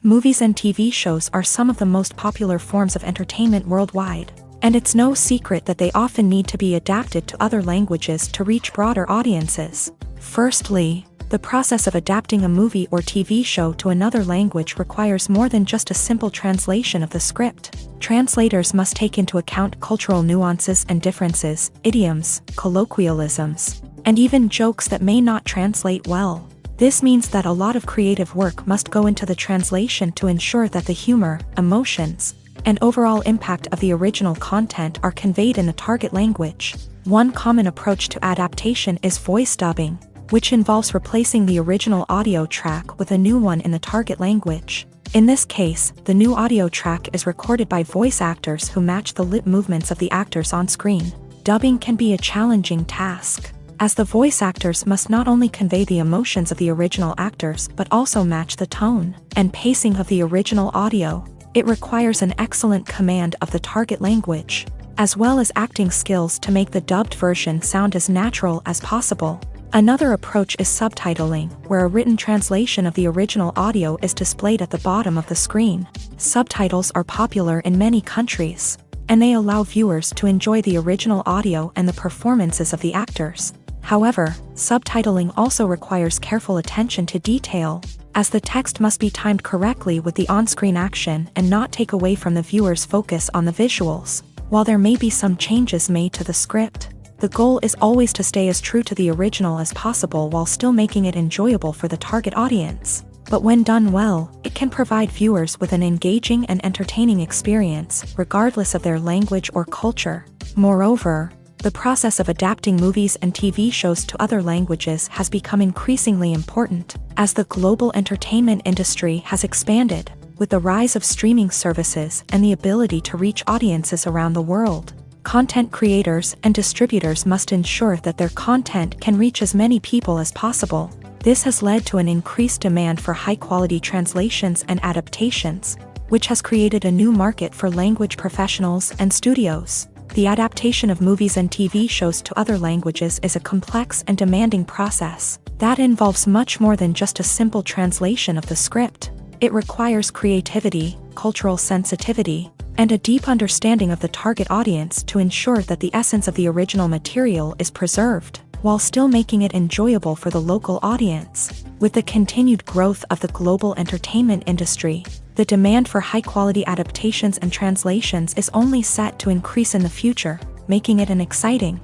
Movies and TV shows are some of the most popular forms of entertainment worldwide, And it's no secret that they often need to be adapted to other languages to reach broader audiences. Firstly, the process of adapting a movie or TV show to another language requires more than just a simple translation of the script. Translators must take into account cultural nuances and differences, idioms, colloquialisms, and even jokes that may not translate well. This means that a lot of creative work must go into the translation to ensure that the humor, emotions, and overall impact of the original content are conveyed in the target language. One common approach to adaptation is voice dubbing, which involves replacing the original audio track with a new one in the target language. In this case, the new audio track is recorded by voice actors who match the lip movements of the actors on screen. Dubbing can be a challenging task, as the voice actors must not only convey the emotions of the original actors but also match the tone and pacing of the original audio. It requires an excellent command of the target language, as well as acting skills to make the dubbed version sound as natural as possible. Another approach is subtitling, where a written translation of the original audio is displayed at the bottom of the screen. Subtitles are popular in many countries, and they allow viewers to enjoy the original audio and the performances of the actors. However, subtitling also requires careful attention to detail, as the text must be timed correctly with the on-screen action and not take away from the viewer's focus on the visuals. While there may be some changes made to the script, the goal is always to stay as true to the original as possible while still making it enjoyable for the target audience. But when done well, it can provide viewers with an engaging and entertaining experience, regardless of their language or culture. Moreover, the process of adapting movies and TV shows to other languages has become increasingly important, as the global entertainment industry has expanded, with the rise of streaming services and the ability to reach audiences around the world. Content creators and distributors must ensure that their content can reach as many people as possible. This has led to an increased demand for high-quality translations and adaptations, which has created a new market for language professionals and studios. The adaptation of movies and TV shows to other languages is a complex and demanding process that involves much more than just a simple translation of the script. It requires creativity, cultural sensitivity, and a deep understanding of the target audience to ensure that the essence of the original material is preserved, while still making it enjoyable for the local audience. With the continued growth of the global entertainment industry, the demand for high-quality adaptations and translations is only set to increase in the future, making it an exciting.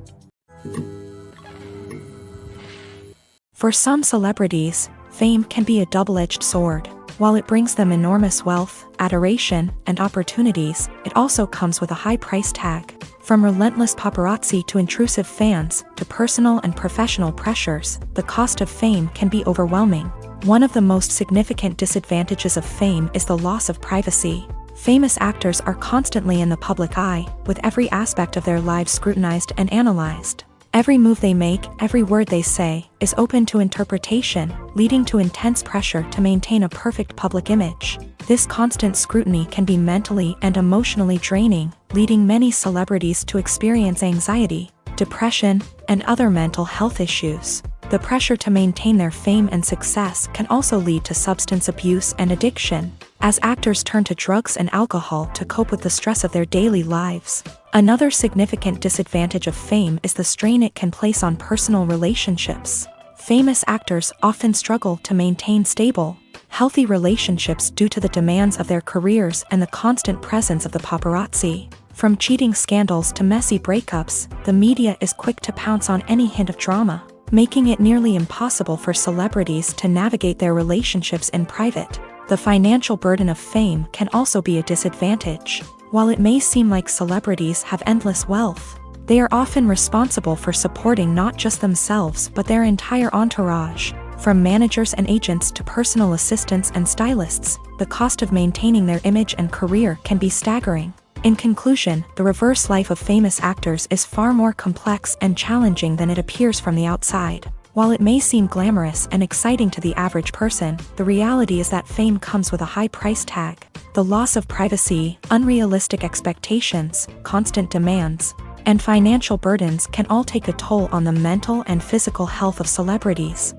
For some celebrities, fame can be a double-edged sword. While it brings them enormous wealth, adoration, and opportunities, it also comes with a high price tag. From relentless paparazzi to intrusive fans, to personal and professional pressures, the cost of fame can be overwhelming. One of the most significant disadvantages of fame is the loss of privacy. Famous actors are constantly in the public eye, with every aspect of their lives scrutinized and analyzed. Every move they make, every word they say, is open to interpretation, leading to intense pressure to maintain a perfect public image. This constant scrutiny can be mentally and emotionally draining, leading many celebrities to experience anxiety, depression, and other mental health issues. The pressure to maintain their fame and success can also lead to substance abuse and addiction, as actors turn to drugs and alcohol to cope with the stress of their daily lives. Another significant disadvantage of fame is the strain it can place on personal relationships. Famous actors often struggle to maintain stable, healthy relationships due to the demands of their careers and the constant presence of the paparazzi. From cheating scandals to messy breakups, the media is quick to pounce on any hint of drama, making it nearly impossible for celebrities to navigate their relationships in private. The financial burden of fame can also be a disadvantage. While it may seem like celebrities have endless wealth, they are often responsible for supporting not just themselves but their entire entourage. From managers and agents to personal assistants and stylists, the cost of maintaining their image and career can be staggering. In conclusion, the reverse life of famous actors is far more complex and challenging than it appears from the outside. While it may seem glamorous and exciting to the average person, the reality is that fame comes with a high price tag. The loss of privacy, unrealistic expectations, constant demands, and financial burdens can all take a toll on the mental and physical health of celebrities.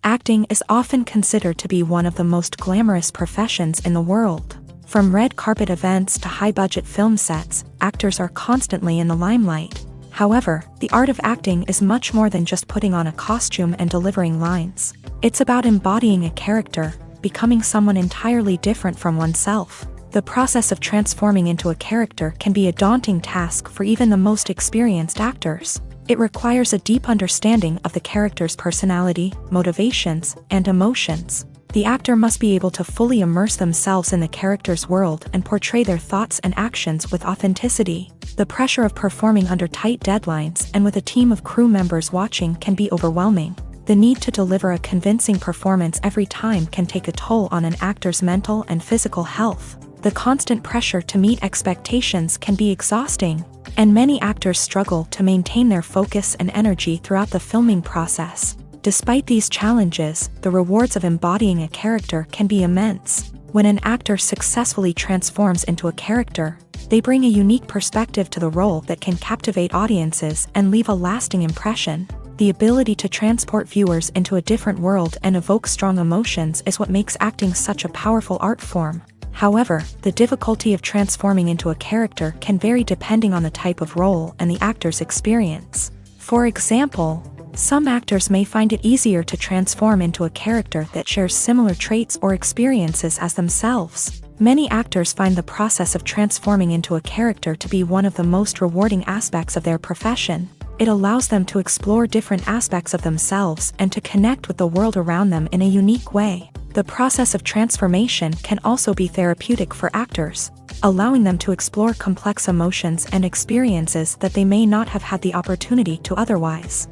Acting is often considered to be one of the most glamorous professions in the world. From red carpet events to high-budget film sets, actors are constantly in the limelight. However, the art of acting is much more than just putting on a costume and delivering lines. It's about embodying a character, becoming someone entirely different from oneself. The process of transforming into a character can be a daunting task for even the most experienced actors. It requires a deep understanding of the character's personality, motivations, and emotions. The actor must be able to fully immerse themselves in the character's world and portray their thoughts and actions with authenticity. The pressure of performing under tight deadlines and with a team of crew members watching can be overwhelming. The need to deliver a convincing performance every time can take a toll on an actor's mental and physical health. The constant pressure to meet expectations can be exhausting, and many actors struggle to maintain their focus and energy throughout the filming process. Despite these challenges, the rewards of embodying a character can be immense. When an actor successfully transforms into a character, they bring a unique perspective to the role that can captivate audiences and leave a lasting impression. The ability to transport viewers into a different world and evoke strong emotions is what makes acting such a powerful art form. However, the difficulty of transforming into a character can vary depending on the type of role and the actor's experience. For example, some actors may find it easier to transform into a character that shares similar traits or experiences as themselves. Many actors find the process of transforming into a character to be one of the most rewarding aspects of their profession. It allows them to explore different aspects of themselves and to connect with the world around them in a unique way. The process of transformation can also be therapeutic for actors, allowing them to explore complex emotions and experiences that they may not have had the opportunity to otherwise.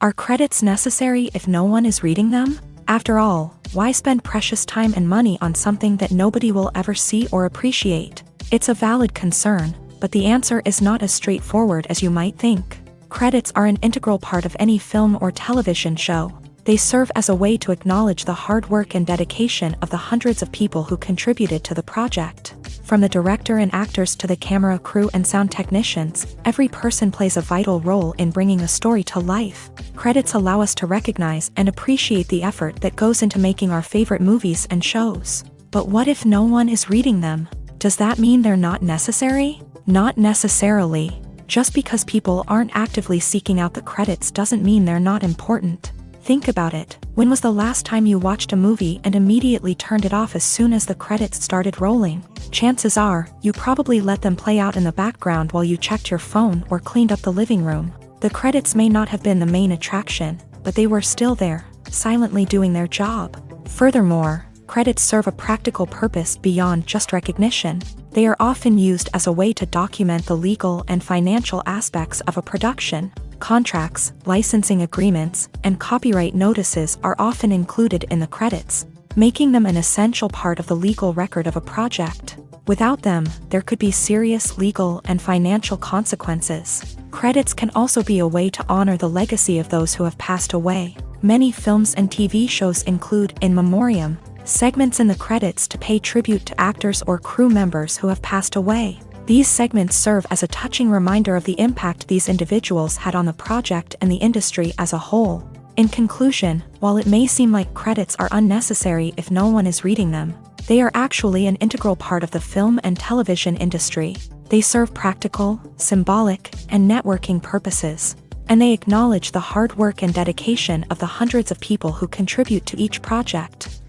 Are credits necessary if no one is reading them? After all, why spend precious time and money on something that nobody will ever see or appreciate? It's a valid concern, but the answer is not as straightforward as you might think. Credits are an integral part of any film or television show. They serve as a way to acknowledge the hard work and dedication of the hundreds of people who contributed to the project. From the director and actors to the camera crew and sound technicians, every person plays a vital role in bringing a story to life. Credits allow us to recognize and appreciate the effort that goes into making our favorite movies and shows. But what if no one is reading them? Does that mean they're not necessary? Not necessarily. Just because people aren't actively seeking out the credits doesn't mean they're not important. Think about it. When was the last time you watched a movie and immediately turned it off as soon as the credits started rolling? Chances are, you probably let them play out in the background while you checked your phone or cleaned up the living room. The credits may not have been the main attraction, but they were still there, silently doing their job. Furthermore, credits serve a practical purpose beyond just recognition. They are often used as a way to document the legal and financial aspects of a production. Contracts, licensing agreements, and copyright notices are often included in the credits, making them an essential part of the legal record of a project. Without them, there could be serious legal and financial consequences. Credits can also be a way to honor the legacy of those who have passed away. Many films and TV shows include in memoriam segments in the credits to pay tribute to actors or crew members who have passed away. These segments serve as a touching reminder of the impact these individuals had on the project and the industry as a whole. In conclusion, while it may seem like credits are unnecessary if no one is reading them, they are actually an integral part of the film and television industry. They serve practical, symbolic, and networking purposes, and they acknowledge the hard work and dedication of the hundreds of people who contribute to each project.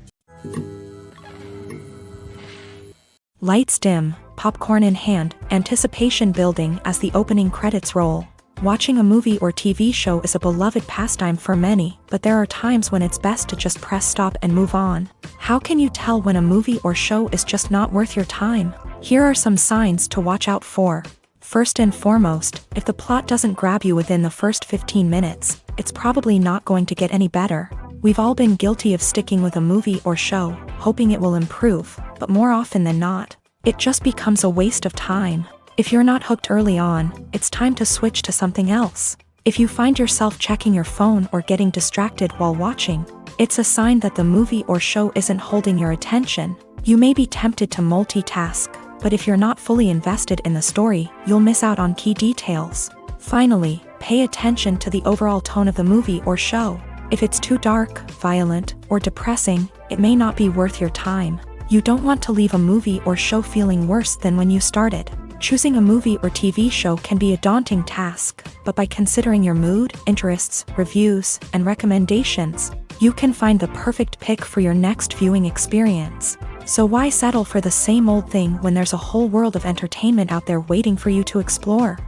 Lights dim, popcorn in hand, anticipation building as the opening credits roll. Watching a movie or TV show is a beloved pastime for many, but there are times when it's best to just press stop and move on. How can you tell when a movie or show is just not worth your time? Here are some signs to watch out for. First and foremost, if the plot doesn't grab you within the first 15 minutes, it's probably not going to get any better. We've all been guilty of sticking with a movie or show, hoping it will improve, but more often than not, it just becomes a waste of time. If you're not hooked early on, it's time to switch to something else. If you find yourself checking your phone or getting distracted while watching, it's a sign that the movie or show isn't holding your attention. You may be tempted to multitask, but if you're not fully invested in the story, you'll miss out on key details. Finally, pay attention to the overall tone of the movie or show. If it's too dark, violent, or depressing, it may not be worth your time. You don't want to leave a movie or show feeling worse than when you started. Choosing a movie or TV show can be a daunting task, but by considering your mood, interests, reviews, and recommendations, you can find the perfect pick for your next viewing experience. So why settle for the same old thing when there's a whole world of entertainment out there waiting for you to explore?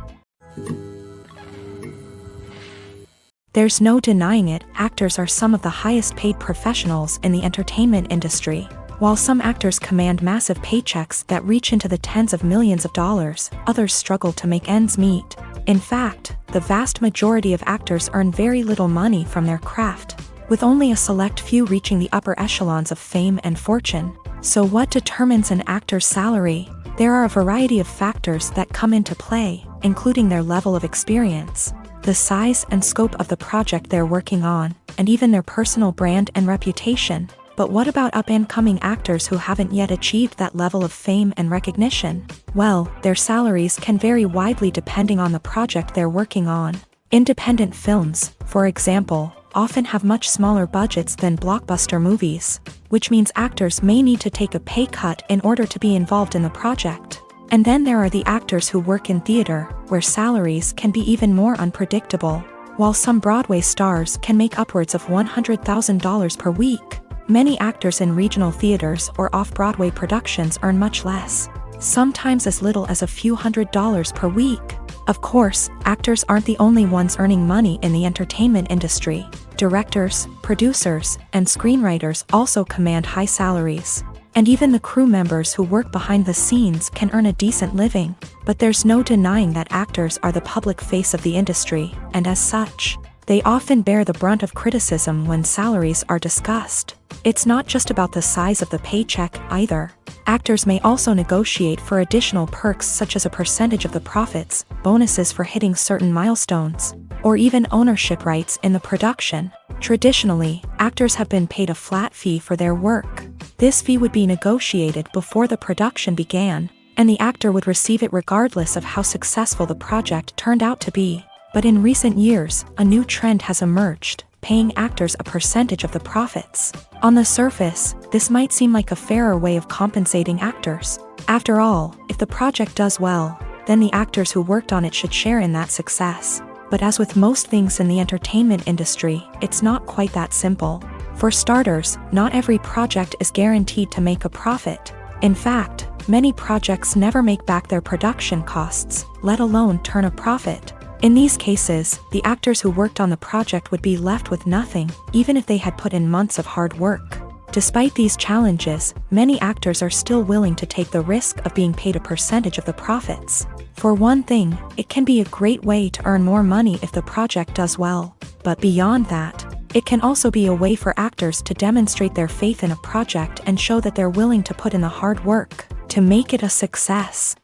There's no denying it, actors are some of the highest paid professionals in the entertainment industry. While some actors command massive paychecks that reach into the tens of millions of dollars, others struggle to make ends meet. In fact, the vast majority of actors earn very little money from their craft, with only a select few reaching the upper echelons of fame and fortune. So what determines an actor's salary? There are a variety of factors that come into play, including their level of experience, the size and scope of the project they're working on, and even their personal brand and reputation. But what about up-and-coming actors who haven't yet achieved that level of fame and recognition? Well, their salaries can vary widely depending on the project they're working on. Independent films, for example, often have much smaller budgets than blockbuster movies, which means actors may need to take a pay cut in order to be involved in the project. And then there are the actors who work in theater, where salaries can be even more unpredictable. While some Broadway stars can make upwards of $100,000 per week, many actors in regional theaters or off-Broadway productions earn much less, sometimes as little as a few $100s per week. Of course, actors aren't the only ones earning money in the entertainment industry. Directors, producers, and screenwriters also command high salaries. And even the crew members who work behind the scenes can earn a decent living. But there's no denying that actors are the public face of the industry, and as such, they often bear the brunt of criticism when salaries are discussed. It's not just about the size of the paycheck, either. Actors may also negotiate for additional perks such as a percentage of the profits, bonuses for hitting certain milestones, or even ownership rights in the production. Traditionally, actors have been paid a flat fee for their work. This fee would be negotiated before the production began, and the actor would receive it regardless of how successful the project turned out to be. But in recent years, a new trend has emerged, paying actors a percentage of the profits. On the surface, this might seem like a fairer way of compensating actors. After all, if the project does well, then the actors who worked on it should share in that success. But as with most things in the entertainment industry, it's not quite that simple. For starters, not every project is guaranteed to make a profit. In fact, many projects never make back their production costs, let alone turn a profit. In these cases, the actors who worked on the project would be left with nothing, even if they had put in months of hard work. Despite these challenges, many actors are still willing to take the risk of being paid a percentage of the profits. For one thing, it can be a great way to earn more money if the project does well. But beyond that, it can also be a way for actors to demonstrate their faith in a project and show that they're willing to put in the hard work to make it a success.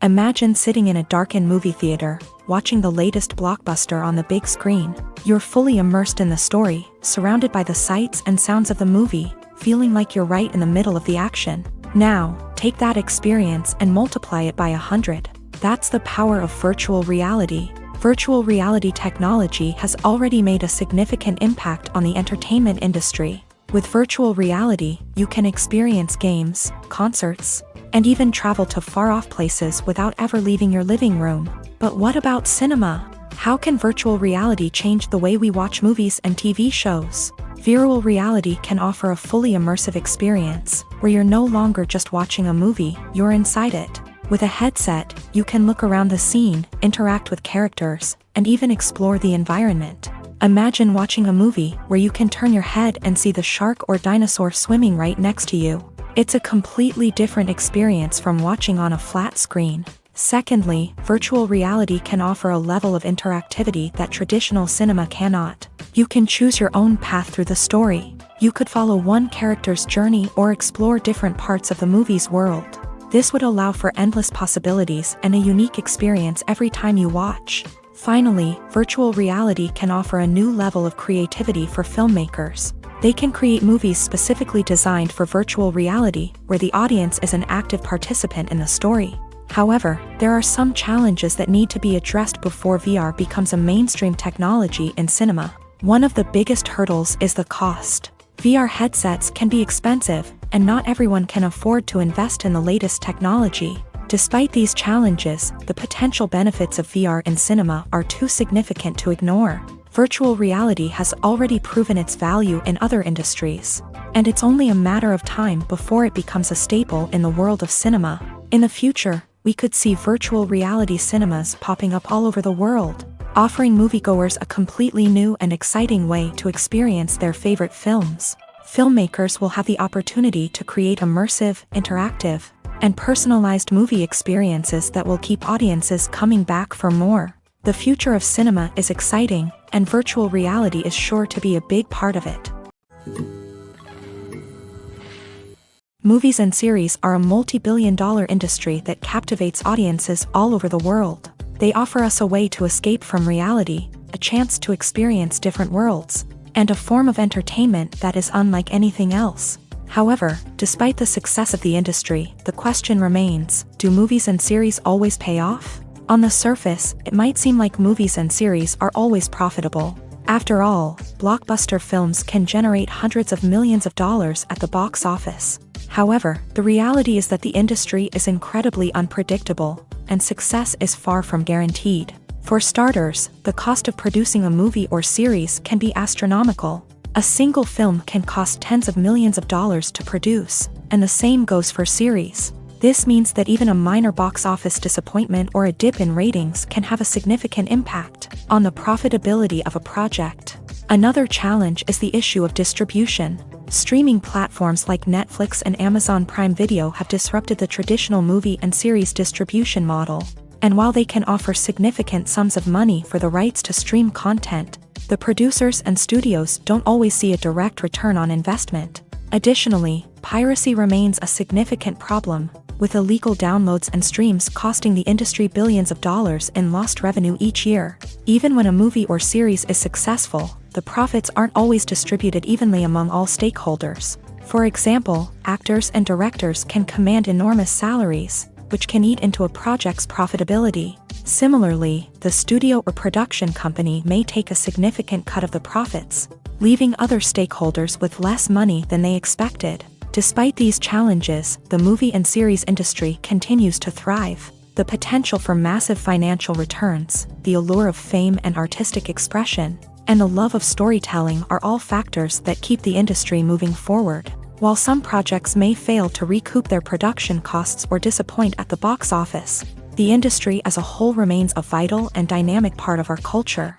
Imagine sitting in a darkened movie theater, watching the latest blockbuster on the big screen. You're fully immersed in the story, surrounded by the sights and sounds of the movie, feeling like you're right in the middle of the action. Now, take that experience and multiply it by 100. That's the power of virtual reality. Virtual reality technology has already made a significant impact on the entertainment industry. With virtual reality, you can experience games, concerts, and even travel to far-off places without ever leaving your living room. But what about cinema? How can virtual reality change the way we watch movies and TV shows? Virtual reality can offer a fully immersive experience, where you're no longer just watching a movie, you're inside it. With a headset, you can look around the scene, interact with characters, and even explore the environment. Imagine watching a movie where you can turn your head and see the shark or dinosaur swimming right next to you. It's a completely different experience from watching on a flat screen. Secondly, virtual reality can offer a level of interactivity that traditional cinema cannot. You can choose your own path through the story. You could follow one character's journey or explore different parts of the movie's world. This would allow for endless possibilities and a unique experience every time you watch. Finally, virtual reality can offer a new level of creativity for filmmakers. They can create movies specifically designed for virtual reality, where the audience is an active participant in the story. However, there are some challenges that need to be addressed before VR becomes a mainstream technology in cinema. One of the biggest hurdles is the cost. VR headsets can be expensive, and not everyone can afford to invest in the latest technology. Despite these challenges, the potential benefits of VR in cinema are too significant to ignore. Virtual reality has already proven its value in other industries, and it's only a matter of time before it becomes a staple in the world of cinema. In the future, we could see virtual reality cinemas popping up all over the world, offering moviegoers a completely new and exciting way to experience their favorite films. Filmmakers will have the opportunity to create immersive, interactive, and personalized movie experiences that will keep audiences coming back for more. The future of cinema is exciting, and virtual reality is sure to be a big part of it. Movies and series are a multi-billion-dollar industry that captivates audiences all over the world. They offer us a way to escape from reality, a chance to experience different worlds, and a form of entertainment that is unlike anything else. However, despite the success of the industry, the question remains, do movies and series always pay off? On the surface, it might seem like movies and series are always profitable. After all, blockbuster films can generate hundreds of millions of dollars at the box office. However, the reality is that the industry is incredibly unpredictable, and success is far from guaranteed. For starters, the cost of producing a movie or series can be astronomical. A single film can cost tens of millions of dollars to produce, and the same goes for series. This means that even a minor box office disappointment or a dip in ratings can have a significant impact on the profitability of a project. Another challenge is the issue of distribution. Streaming platforms like Netflix and Amazon Prime Video have disrupted the traditional movie and series distribution model. And while they can offer significant sums of money for the rights to stream content, the producers and studios don't always see a direct return on investment. Additionally, piracy remains a significant problem, with illegal downloads and streams costing the industry billions of dollars in lost revenue each year. Even when a movie or series is successful, the profits aren't always distributed evenly among all stakeholders. For example, actors and directors can command enormous salaries, which can eat into a project's profitability. Similarly, the studio or production company may take a significant cut of the profits, leaving other stakeholders with less money than they expected. Despite these challenges, the movie and series industry continues to thrive. The potential for massive financial returns, the allure of fame and artistic expression, and the love of storytelling are all factors that keep the industry moving forward. While some projects may fail to recoup their production costs or disappoint at the box office, the industry as a whole remains a vital and dynamic part of our culture.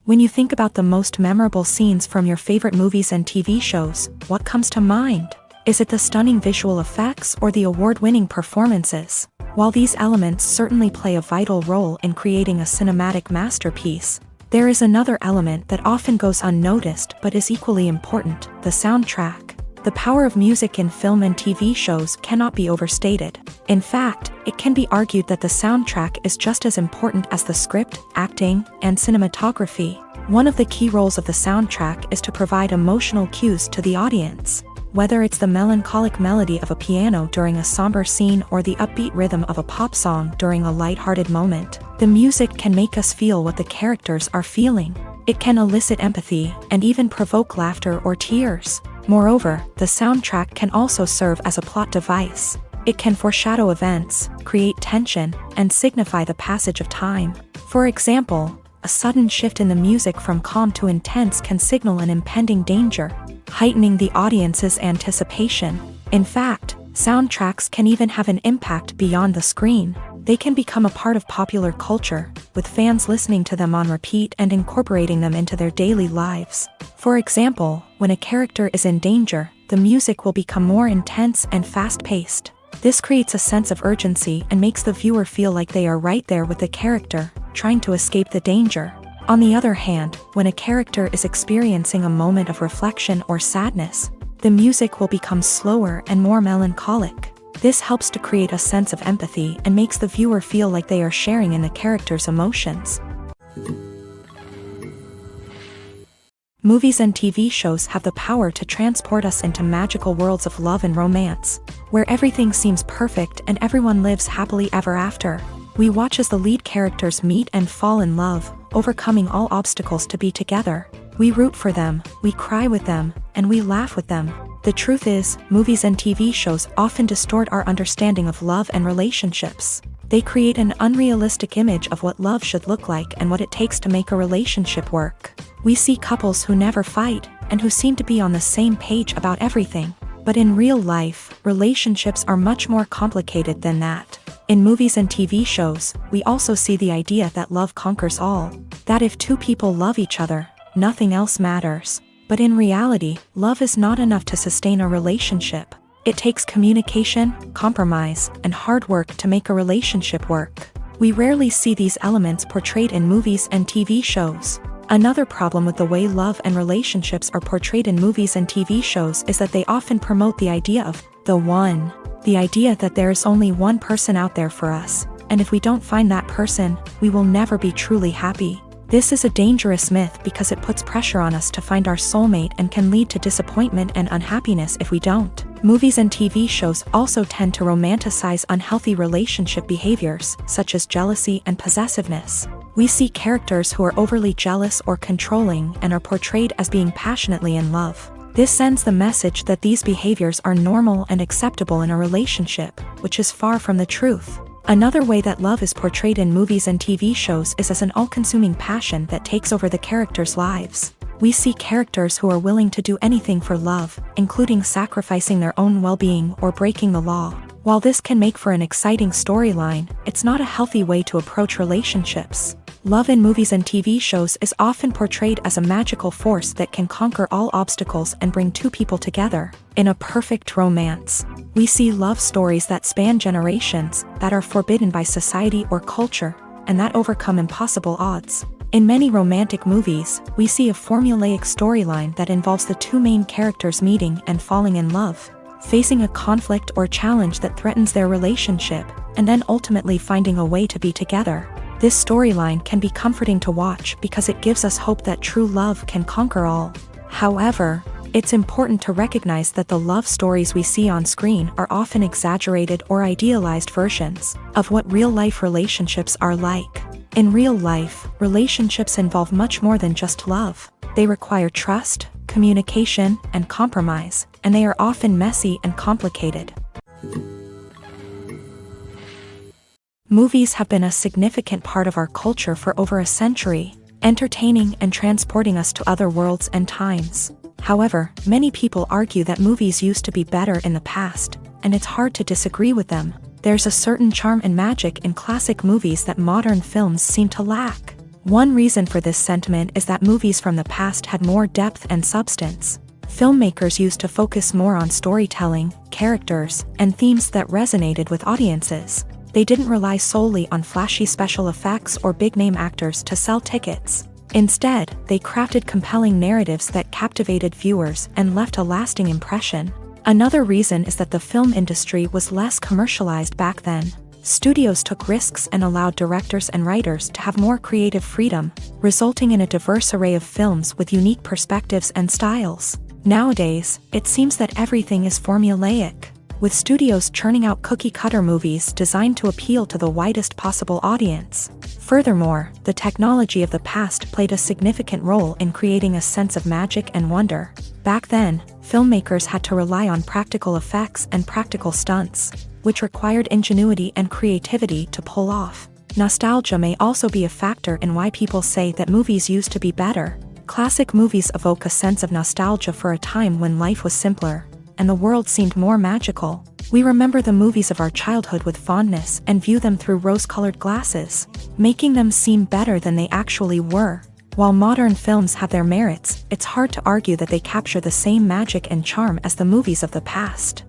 When you think about the most memorable scenes from your favorite movies and TV shows, what comes to mind? Is it the stunning visual effects or the award-winning performances? While these elements certainly play a vital role in creating a cinematic masterpiece, there is another element that often goes unnoticed but is equally important: the soundtrack. The power of music in film and TV shows cannot be overstated. In fact, it can be argued that the soundtrack is just as important as the script, acting, and cinematography. One of the key roles of the soundtrack is to provide emotional cues to the audience. Whether it's the melancholic melody of a piano during a somber scene or the upbeat rhythm of a pop song during a lighthearted moment, the music can make us feel what the characters are feeling. It can elicit empathy and even provoke laughter or tears. Moreover, the soundtrack can also serve as a plot device. It can foreshadow events, create tension, and signify the passage of time. For example, a sudden shift in the music from calm to intense can signal an impending danger, heightening the audience's anticipation. In fact, soundtracks can even have an impact beyond the screen. They can become a part of popular culture, with fans listening to them on repeat and incorporating them into their daily lives. For example, when a character is in danger, the music will become more intense and fast-paced. This creates a sense of urgency and makes the viewer feel like they are right there with the character, trying to escape the danger. On the other hand, when a character is experiencing a moment of reflection or sadness, the music will become slower and more melancholic. This helps to create a sense of empathy and makes the viewer feel like they are sharing in the character's emotions. Movies and TV shows have the power to transport us into magical worlds of love and romance, where everything seems perfect and everyone lives happily ever after. We watch as the lead characters meet and fall in love, overcoming all obstacles to be together. We root for them, we cry with them, and we laugh with them. The truth is, movies and TV shows often distort our understanding of love and relationships. They create an unrealistic image of what love should look like and what it takes to make a relationship work. We see couples who never fight, and who seem to be on the same page about everything. But in real life, relationships are much more complicated than that. In movies and TV shows, we also see the idea that love conquers all. That if two people love each other, nothing else matters. But in reality, love is not enough to sustain a relationship. It takes communication, compromise, and hard work to make a relationship work. We rarely see these elements portrayed in movies and TV shows. Another problem with the way love and relationships are portrayed in movies and TV shows is that they often promote the idea of the one. The idea that there is only one person out there for us, and if we don't find that person, we will never be truly happy. This is a dangerous myth because it puts pressure on us to find our soulmate and can lead to disappointment and unhappiness if we don't. Movies and TV shows also tend to romanticize unhealthy relationship behaviors, such as jealousy and possessiveness. We see characters who are overly jealous or controlling and are portrayed as being passionately in love. This sends the message that these behaviors are normal and acceptable in a relationship, which is far from the truth. Another way that love is portrayed in movies and TV shows is as an all-consuming passion that takes over the characters' lives. We see characters who are willing to do anything for love, including sacrificing their own well-being or breaking the law. While this can make for an exciting storyline, it's not a healthy way to approach relationships. Love in movies and TV shows is often portrayed as a magical force that can conquer all obstacles and bring two people together. In a perfect romance, we see love stories that span generations, that are forbidden by society or culture, and that overcome impossible odds. In many romantic movies, we see a formulaic storyline that involves the two main characters meeting and falling in love, facing a conflict or challenge that threatens their relationship, and then ultimately finding a way to be together. This storyline can be comforting to watch because it gives us hope that true love can conquer all. However, it's important to recognize that the love stories we see on screen are often exaggerated or idealized versions of what real-life relationships are like. In real life, relationships involve much more than just love. They require trust, communication, and compromise, and they are often messy and complicated. Movies have been a significant part of our culture for over a century, entertaining and transporting us to other worlds and times. However, many people argue that movies used to be better in the past, and it's hard to disagree with them. There's a certain charm and magic in classic movies that modern films seem to lack. One reason for this sentiment is that movies from the past had more depth and substance. Filmmakers used to focus more on storytelling, characters, and themes that resonated with audiences. They didn't rely solely on flashy special effects or big-name actors to sell tickets. Instead, they crafted compelling narratives that captivated viewers and left a lasting impression. Another reason is that the film industry was less commercialized back then. Studios took risks and allowed directors and writers to have more creative freedom, resulting in a diverse array of films with unique perspectives and styles. Nowadays, it seems that everything is formulaic, with studios churning out cookie-cutter movies designed to appeal to the widest possible audience. Furthermore, the technology of the past played a significant role in creating a sense of magic and wonder. Back then, filmmakers had to rely on practical effects and practical stunts, which required ingenuity and creativity to pull off. Nostalgia may also be a factor in why people say that movies used to be better. Classic movies evoke a sense of nostalgia for a time when life was simpler, and the world seemed more magical. We remember the movies of our childhood with fondness and view them through rose-colored glasses, making them seem better than they actually were. While modern films have their merits, it's hard to argue that they capture the same magic and charm as the movies of the past.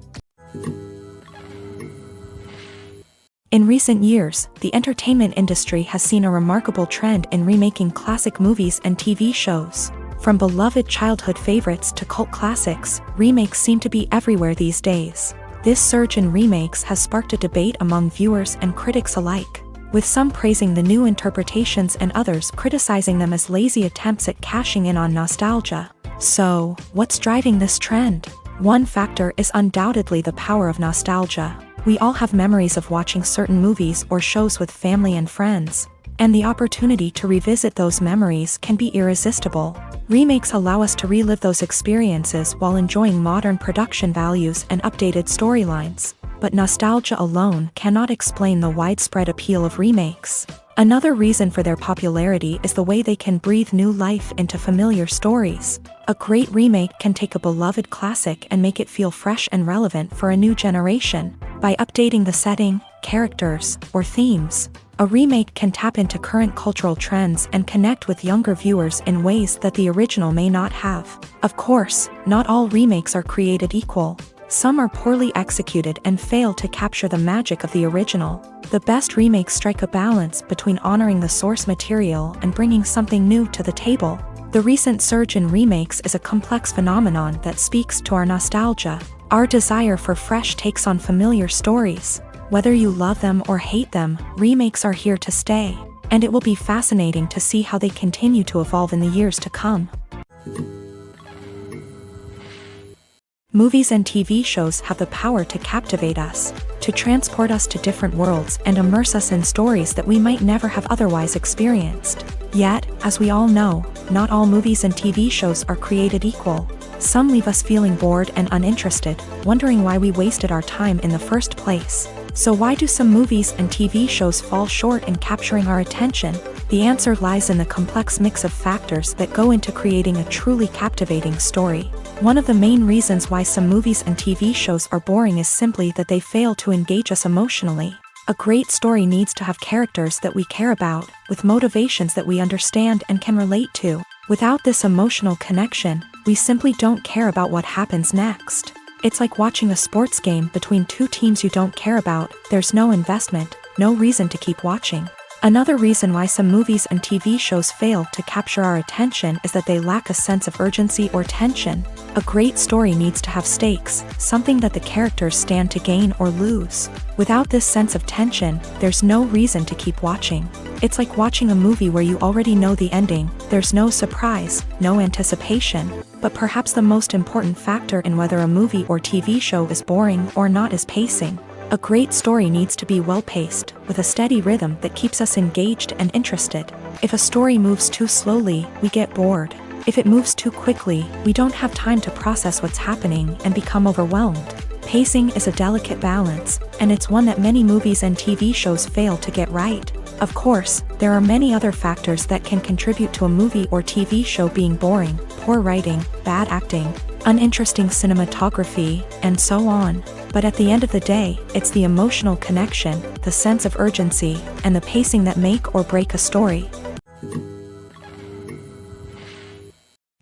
In recent years, the entertainment industry has seen a remarkable trend in remaking classic movies and TV shows. From beloved childhood favorites to cult classics, remakes seem to be everywhere these days. This surge in remakes has sparked a debate among viewers and critics alike. with some praising the new interpretations and others criticizing them as lazy attempts at cashing in on nostalgia. So, what's driving this trend? One factor is undoubtedly the power of nostalgia. We all have memories of watching certain movies or shows with family and friends, and the opportunity to revisit those memories can be irresistible. Remakes allow us to relive those experiences while enjoying modern production values and updated storylines. But nostalgia alone cannot explain the widespread appeal of remakes. Another reason for their popularity is the way they can breathe new life into familiar stories. A great remake can take a beloved classic and make it feel fresh and relevant for a new generation. By updating the setting, characters, or themes, a remake can tap into current cultural trends and connect with younger viewers in ways that the original may not have. Of course, not all remakes are created equal. Some are poorly executed and fail to capture the magic of the original. The best remakes strike a balance between honoring the source material and bringing something new to the table. The recent surge in remakes is a complex phenomenon that speaks to our nostalgia, our desire for fresh takes on familiar stories. Whether you love them or hate them, remakes are here to stay, and it will be fascinating to see how they continue to evolve in the years to come. Movies and TV shows have the power to captivate us, to transport us to different worlds and immerse us in stories that we might never have otherwise experienced. Yet, as we all know, not all movies and TV shows are created equal. Some leave us feeling bored and uninterested, wondering why we wasted our time in the first place. So why do some movies and TV shows fall short in capturing our attention? The answer lies in the complex mix of factors that go into creating a truly captivating story. One of the main reasons why some movies and TV shows are boring is simply that they fail to engage us emotionally. A great story needs to have characters that we care about, with motivations that we understand and can relate to. Without this emotional connection, we simply don't care about what happens next. It's like watching a sports game between two teams you don't care about. There's no investment, no reason to keep watching. Another reason why some movies and TV shows fail to capture our attention is that they lack a sense of urgency or tension. A great story needs to have stakes, something that the characters stand to gain or lose. Without this sense of tension, there's no reason to keep watching. It's like watching a movie where you already know the ending. There's no surprise, no anticipation. But perhaps the most important factor in whether a movie or TV show is boring or not is pacing. A great story needs to be well-paced, with a steady rhythm that keeps us engaged and interested. If a story moves too slowly, we get bored. If it moves too quickly, we don't have time to process what's happening and become overwhelmed. Pacing is a delicate balance, and it's one that many movies and TV shows fail to get right. Of course, there are many other factors that can contribute to a movie or TV show being boring: poor writing, bad acting, uninteresting cinematography, and so on. But at the end of the day, it's the emotional connection, the sense of urgency, and the pacing that make or break a story.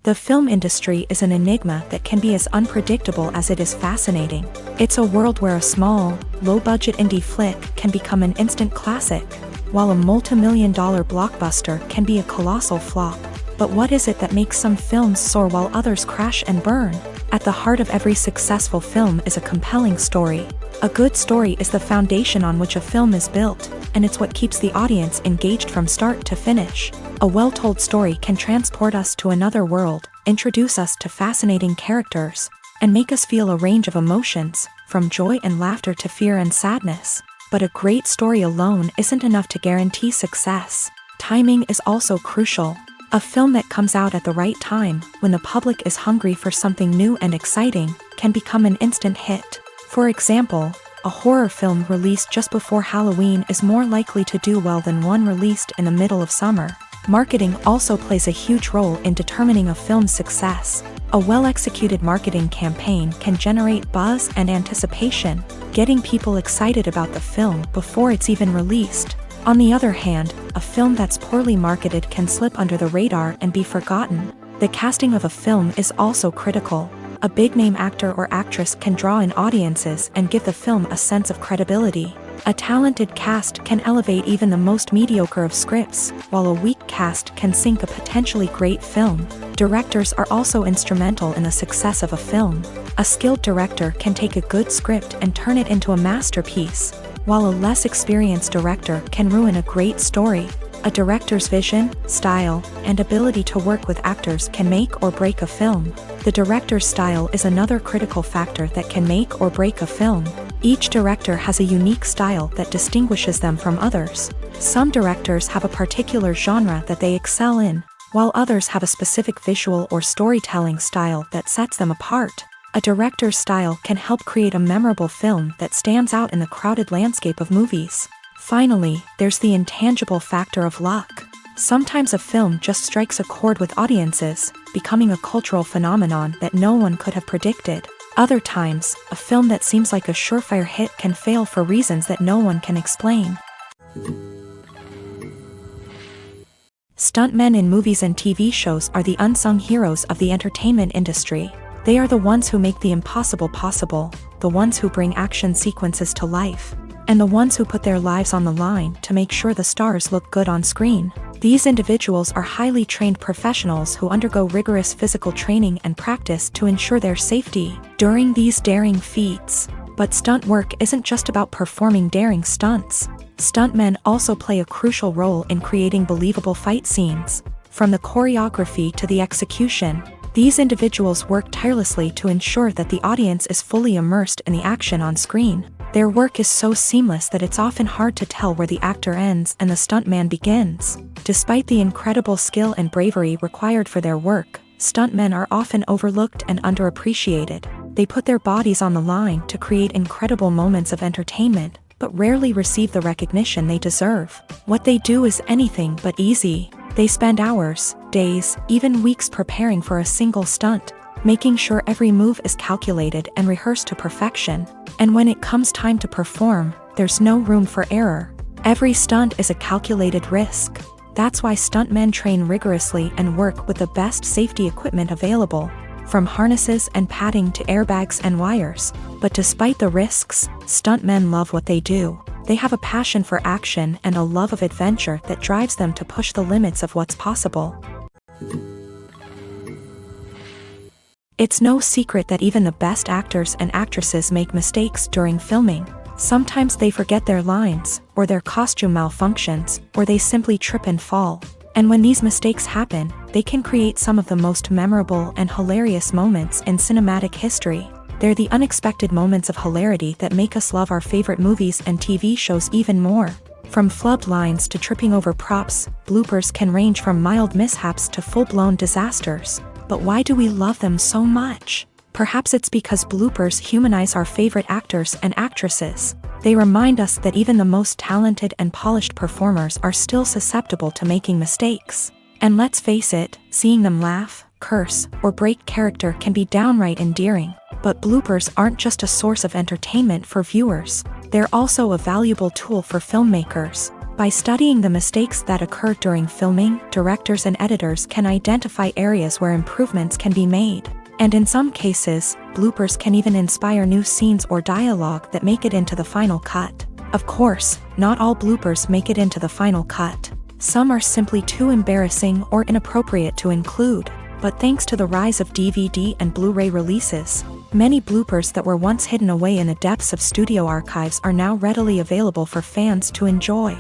The film industry is an enigma that can be as unpredictable as it is fascinating. It's a world where a small, low-budget indie flick can become an instant classic, while a multi-million-dollar blockbuster can be a colossal flop. But what is it that makes some films soar while others crash and burn? At the heart of every successful film is a compelling story. A good story is the foundation on which a film is built, and it's what keeps the audience engaged from start to finish. A well-told story can transport us to another world, introduce us to fascinating characters, and make us feel a range of emotions, from joy and laughter to fear and sadness. But a great story alone isn't enough to guarantee success. Timing is also crucial. A film that comes out at the right time, when the public is hungry for something new and exciting, can become an instant hit. For example, a horror film released just before Halloween is more likely to do well than one released in the middle of summer. Marketing also plays a huge role in determining a film's success. A well-executed marketing campaign can generate buzz and anticipation, getting people excited about the film before it's even released. On the other hand, a film that's poorly marketed can slip under the radar and be forgotten. The casting of a film is also critical. A big-name actor or actress can draw in audiences and give the film a sense of credibility. A talented cast can elevate even the most mediocre of scripts, while a weak cast can sink a potentially great film. Directors are also instrumental in the success of a film. A skilled director can take a good script and turn it into a masterpiece, while a less experienced director can ruin a great story. A director's vision, style, and ability to work with actors can make or break a film. The director's style is another critical factor that can make or break a film. Each director has a unique style that distinguishes them from others. Some directors have a particular genre that they excel in, while others have a specific visual or storytelling style that sets them apart. A director's style can help create a memorable film that stands out in the crowded landscape of movies. Finally, there's the intangible factor of luck. Sometimes a film just strikes a chord with audiences, becoming a cultural phenomenon that no one could have predicted. Other times, a film that seems like a surefire hit can fail for reasons that no one can explain. Stuntmen in movies and TV shows are the unsung heroes of the entertainment industry. They are the ones who make the impossible possible, the ones who bring action sequences to life, and the ones who put their lives on the line to make sure the stars look good on screen. These individuals are highly trained professionals who undergo rigorous physical training and practice to ensure their safety during these daring feats. But stunt work isn't just about performing daring stunts. Stuntmen also play a crucial role in creating believable fight scenes. From the choreography to the execution, these individuals work tirelessly to ensure that the audience is fully immersed in the action on screen. Their work is so seamless that it's often hard to tell where the actor ends and the stuntman begins. Despite the incredible skill and bravery required for their work, stuntmen are often overlooked and underappreciated. They put their bodies on the line to create incredible moments of entertainment, but rarely receive the recognition they deserve. What they do is anything but easy. They spend hours, days, even weeks preparing for a single stunt, making sure every move is calculated and rehearsed to perfection. And when it comes time to perform, there's no room for error. Every stunt is a calculated risk. That's why stuntmen train rigorously and work with the best safety equipment available, from harnesses and padding to airbags and wires. But despite the risks, stuntmen love what they do. They have a passion for action and a love of adventure that drives them to push the limits of what's possible. It's no secret that even the best actors and actresses make mistakes during filming. Sometimes they forget their lines, or their costume malfunctions, or they simply trip and fall. And when these mistakes happen, they can create some of the most memorable and hilarious moments in cinematic history. They're the unexpected moments of hilarity that make us love our favorite movies and TV shows even more. From flubbed lines to tripping over props, bloopers can range from mild mishaps to full-blown disasters. But why do we love them so much? Perhaps it's because bloopers humanize our favorite actors and actresses. They remind us that even the most talented and polished performers are still susceptible to making mistakes. And let's face it, seeing them laugh, curse, or break character can be downright endearing. But bloopers aren't just a source of entertainment for viewers. They're also a valuable tool for filmmakers. By studying the mistakes that occur during filming, directors and editors can identify areas where improvements can be made. And in some cases, bloopers can even inspire new scenes or dialogue that make it into the final cut. Of course, not all bloopers make it into the final cut. Some are simply too embarrassing or inappropriate to include. But thanks to the rise of DVD and Blu-ray releases, many bloopers that were once hidden away in the depths of studio archives are now readily available for fans to enjoy.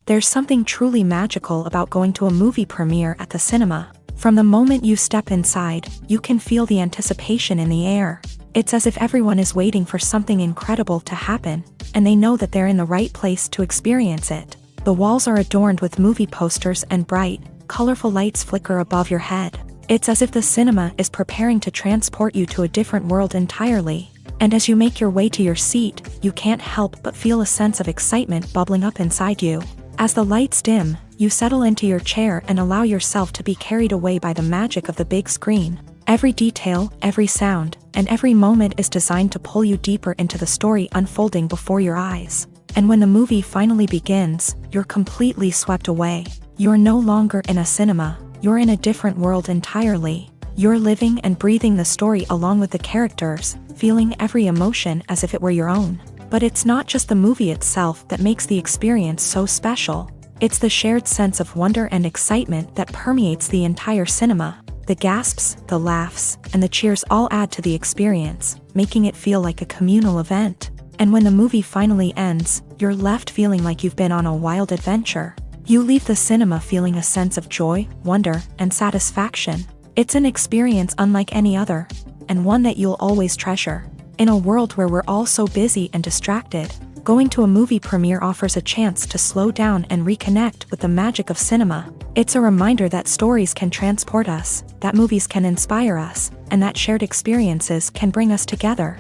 There's something truly magical about going to a movie premiere at the cinema. From the moment you step inside, you can feel the anticipation in the air. It's as if everyone is waiting for something incredible to happen, and they know that they're in the right place to experience it. The walls are adorned with movie posters and bright, colorful lights flicker above your head. It's as if the cinema is preparing to transport you to a different world entirely. And as you make your way to your seat, you can't help but feel a sense of excitement bubbling up inside you. As the lights dim, you settle into your chair and allow yourself to be carried away by the magic of the big screen. Every detail, every sound, and every moment is designed to pull you deeper into the story unfolding before your eyes. And when the movie finally begins, you're completely swept away. You're no longer in a cinema, you're in a different world entirely. You're living and breathing the story along with the characters, feeling every emotion as if it were your own. But it's not just the movie itself that makes the experience so special. It's the shared sense of wonder and excitement that permeates the entire cinema. The gasps, the laughs, and the cheers all add to the experience, making it feel like a communal event. And when the movie finally ends, you're left feeling like you've been on a wild adventure. You leave the cinema feeling a sense of joy, wonder, and satisfaction. It's an experience unlike any other, and one that you'll always treasure. In a world where we're all so busy and distracted, going to a movie premiere offers a chance to slow down and reconnect with the magic of cinema. It's a reminder that stories can transport us, that movies can inspire us, and that shared experiences can bring us together.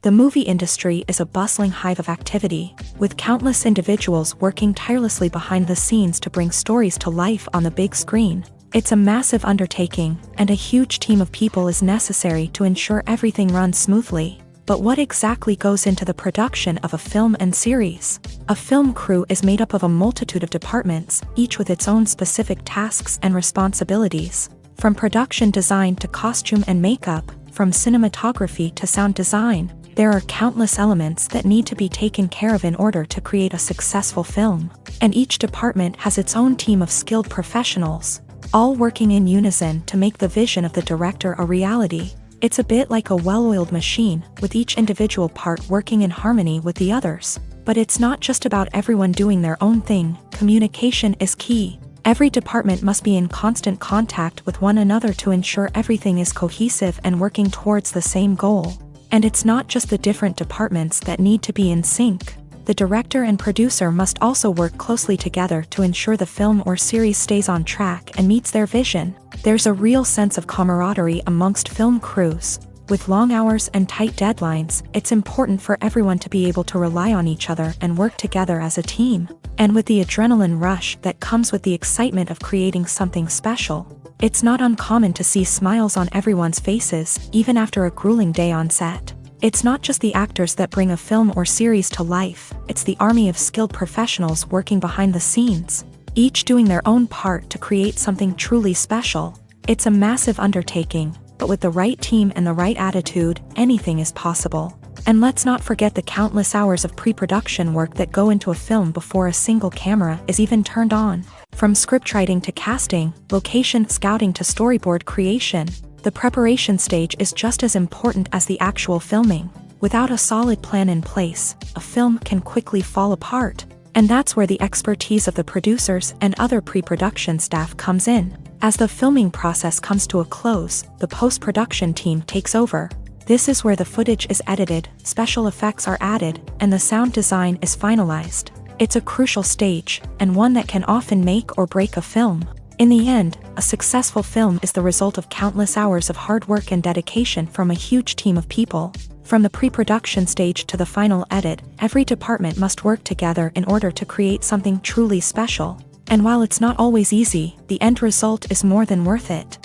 The movie industry is a bustling hive of activity, with countless individuals working tirelessly behind the scenes to bring stories to life on the big screen. It's a massive undertaking, and a huge team of people is necessary to ensure everything runs smoothly. But what exactly goes into the production of a film and series? A film crew is made up of a multitude of departments, each with its own specific tasks and responsibilities. From production design to costume and makeup, from cinematography to sound design, there are countless elements that need to be taken care of in order to create a successful film. And each department has its own team of skilled professionals, all working in unison to make the vision of the director a reality. It's a bit like a well-oiled machine, with each individual part working in harmony with the others. But it's not just about everyone doing their own thing. Communication is key. Every department must be in constant contact with one another to ensure everything is cohesive and working towards the same goal. And it's not just the different departments that need to be in sync. The director and producer must also work closely together to ensure the film or series stays on track and meets their vision. There's a real sense of camaraderie amongst film crews. With long hours and tight deadlines, it's important for everyone to be able to rely on each other and work together as a team. And with the adrenaline rush that comes with the excitement of creating something special, it's not uncommon to see smiles on everyone's faces, even after a grueling day on set. It's not just the actors that bring a film or series to life, it's the army of skilled professionals working behind the scenes, each doing their own part to create something truly special. It's a massive undertaking, but with the right team and the right attitude, anything is possible. And let's not forget the countless hours of pre-production work that go into a film before a single camera is even turned on. From scriptwriting to casting, location scouting to storyboard creation, the preparation stage is just as important as the actual filming. Without a solid plan in place, a film can quickly fall apart. And that's where the expertise of the producers and other pre-production staff comes in. As the filming process comes to a close, the post-production team takes over. This is where the footage is edited, special effects are added, and the sound design is finalized. It's a crucial stage, and one that can often make or break a film. In the end, a successful film is the result of countless hours of hard work and dedication from a huge team of people. From the pre-production stage to the final edit, every department must work together in order to create something truly special. And while it's not always easy, the end result is more than worth it.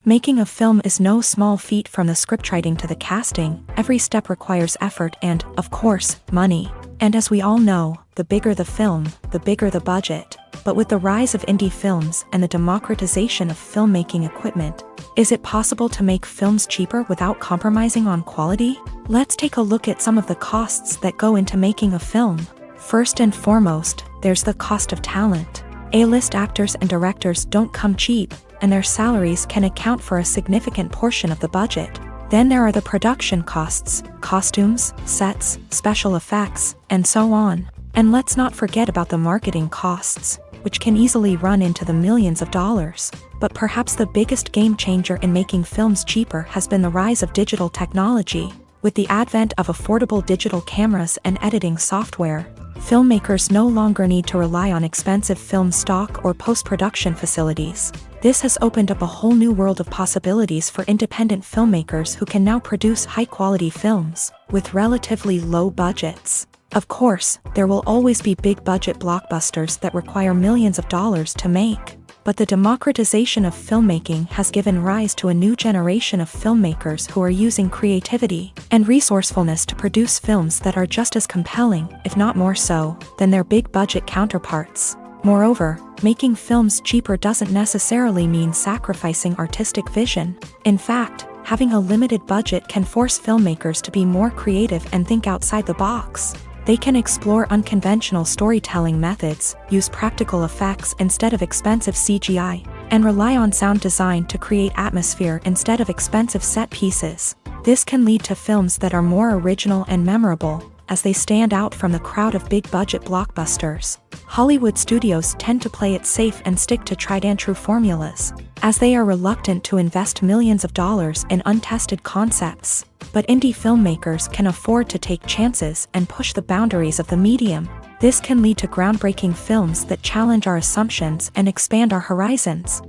Making a film is no small feat. From the scriptwriting to the casting, every step requires effort and, of course, money. And as we all know, the bigger the film, the bigger the budget. But with the rise of indie films and the democratization of filmmaking equipment, is it possible to make films cheaper without compromising on quality? Let's take a look at some of the costs that go into making a film. First and foremost, there's the cost of talent. A-list actors and directors don't come cheap, and their salaries can account for a significant portion of the budget. Then there are the production costs, costumes, sets, special effects, and so on. And let's not forget about the marketing costs, which can easily run into the millions of dollars. But perhaps the biggest game changer in making films cheaper has been the rise of digital technology. With the advent of affordable digital cameras and editing software, filmmakers no longer need to rely on expensive film stock or post-production facilities. This has opened up a whole new world of possibilities for independent filmmakers who can now produce high-quality films with relatively low budgets. Of course, there will always be big-budget blockbusters that require millions of dollars to make. But the democratization of filmmaking has given rise to a new generation of filmmakers who are using creativity and resourcefulness to produce films that are just as compelling, if not more so, than their big-budget counterparts. Moreover, making films cheaper doesn't necessarily mean sacrificing artistic vision. In fact, having a limited budget can force filmmakers to be more creative and think outside the box. They can explore unconventional storytelling methods, use practical effects instead of expensive CGI, and rely on sound design to create atmosphere instead of expensive set pieces. This can lead to films that are more original and memorable, as they stand out from the crowd of big-budget blockbusters. Hollywood studios tend to play it safe and stick to tried-and-true formulas, as they are reluctant to invest millions of dollars in untested concepts. But indie filmmakers can afford to take chances and push the boundaries of the medium. This can lead to groundbreaking films that challenge our assumptions and expand our horizons.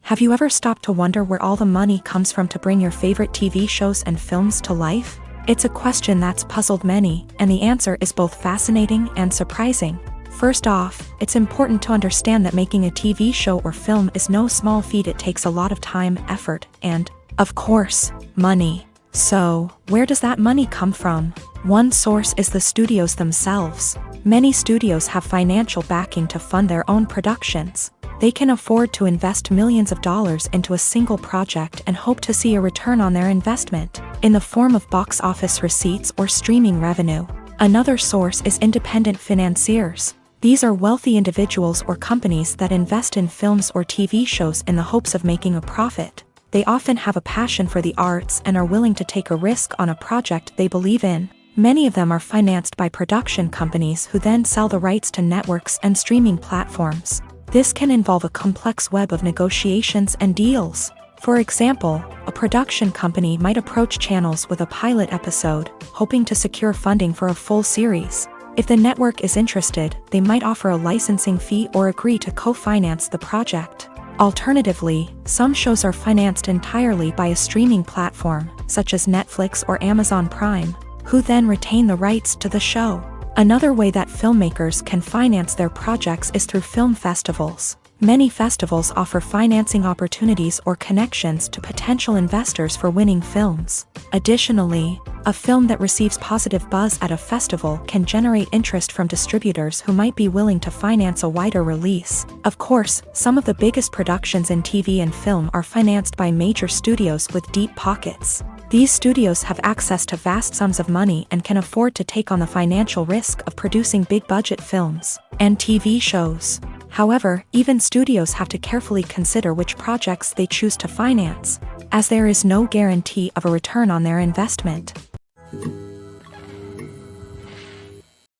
Have you ever stopped to wonder where all the money comes from to bring your favorite TV shows and films to life? It's a question that's puzzled many, and the answer is both fascinating and surprising. First off, it's important to understand that making a TV show or film is no small feat. It takes a lot of time, effort, and, of course, money. So, where does that money come from? One source is the studios themselves. Many studios have financial backing to fund their own productions. They can afford to invest millions of dollars into a single project and hope to see a return on their investment, in the form of box office receipts or streaming revenue. Another source is independent financiers. These are wealthy individuals or companies that invest in films or TV shows in the hopes of making a profit. They often have a passion for the arts and are willing to take a risk on a project they believe in. Many of them are financed by production companies who then sell the rights to networks and streaming platforms. This can involve a complex web of negotiations and deals. For example, a production company might approach channels with a pilot episode, hoping to secure funding for a full series. If the network is interested, they might offer a licensing fee or agree to co-finance the project. Alternatively, some shows are financed entirely by a streaming platform, such as Netflix or Amazon Prime, who then retain the rights to the show. Another way that filmmakers can finance their projects is through film festivals. Many festivals offer financing opportunities or connections to potential investors for winning films. Additionally, a film that receives positive buzz at a festival can generate interest from distributors who might be willing to finance a wider release. Of course, some of the biggest productions in TV and film are financed by major studios with deep pockets. These studios have access to vast sums of money and can afford to take on the financial risk of producing big-budget films and TV shows. However, even studios have to carefully consider which projects they choose to finance, as there is no guarantee of a return on their investment.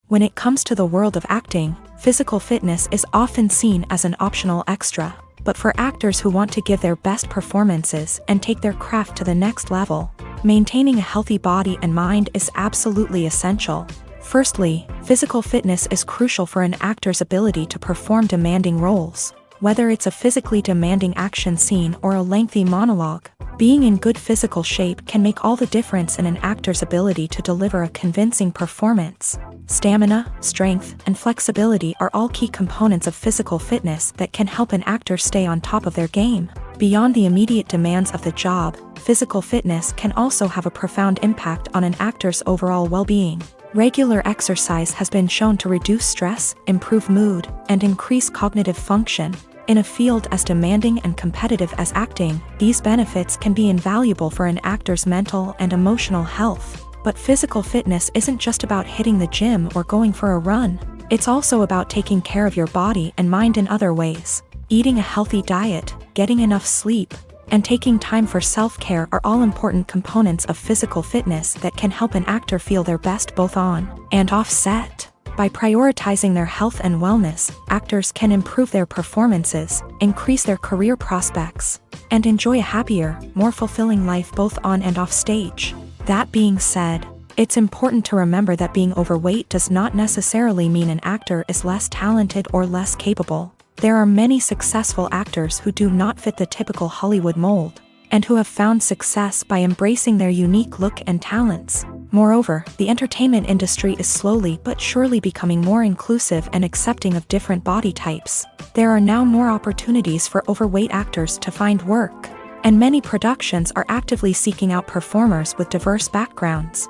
When it comes to the world of acting, physical fitness is often seen as an optional extra. But for actors who want to give their best performances and take their craft to the next level, maintaining a healthy body and mind is absolutely essential. Firstly, physical fitness is crucial for an actor's ability to perform demanding roles. Whether it's a physically demanding action scene or a lengthy monologue, being in good physical shape can make all the difference in an actor's ability to deliver a convincing performance. Stamina, strength, and flexibility are all key components of physical fitness that can help an actor stay on top of their game. Beyond the immediate demands of the job, physical fitness can also have a profound impact on an actor's overall well-being. Regular exercise has been shown to reduce stress, improve mood, and increase cognitive function. In a field as demanding and competitive as acting, these benefits can be invaluable for an actor's mental and emotional health. But physical fitness isn't just about hitting the gym or going for a run. It's also about taking care of your body and mind in other ways. Eating a healthy diet, getting enough sleep, and taking time for self-care are all important components of physical fitness that can help an actor feel their best both on and off set. By prioritizing their health and wellness, actors can improve their performances, increase their career prospects, and enjoy a happier, more fulfilling life both on and off stage. That being said, it's important to remember that being overweight does not necessarily mean an actor is less talented or less capable. There are many successful actors who do not fit the typical Hollywood mold, and who have found success by embracing their unique look and talents. Moreover, the entertainment industry is slowly but surely becoming more inclusive and accepting of different body types. There are now more opportunities for overweight actors to find work, and many productions are actively seeking out performers with diverse backgrounds.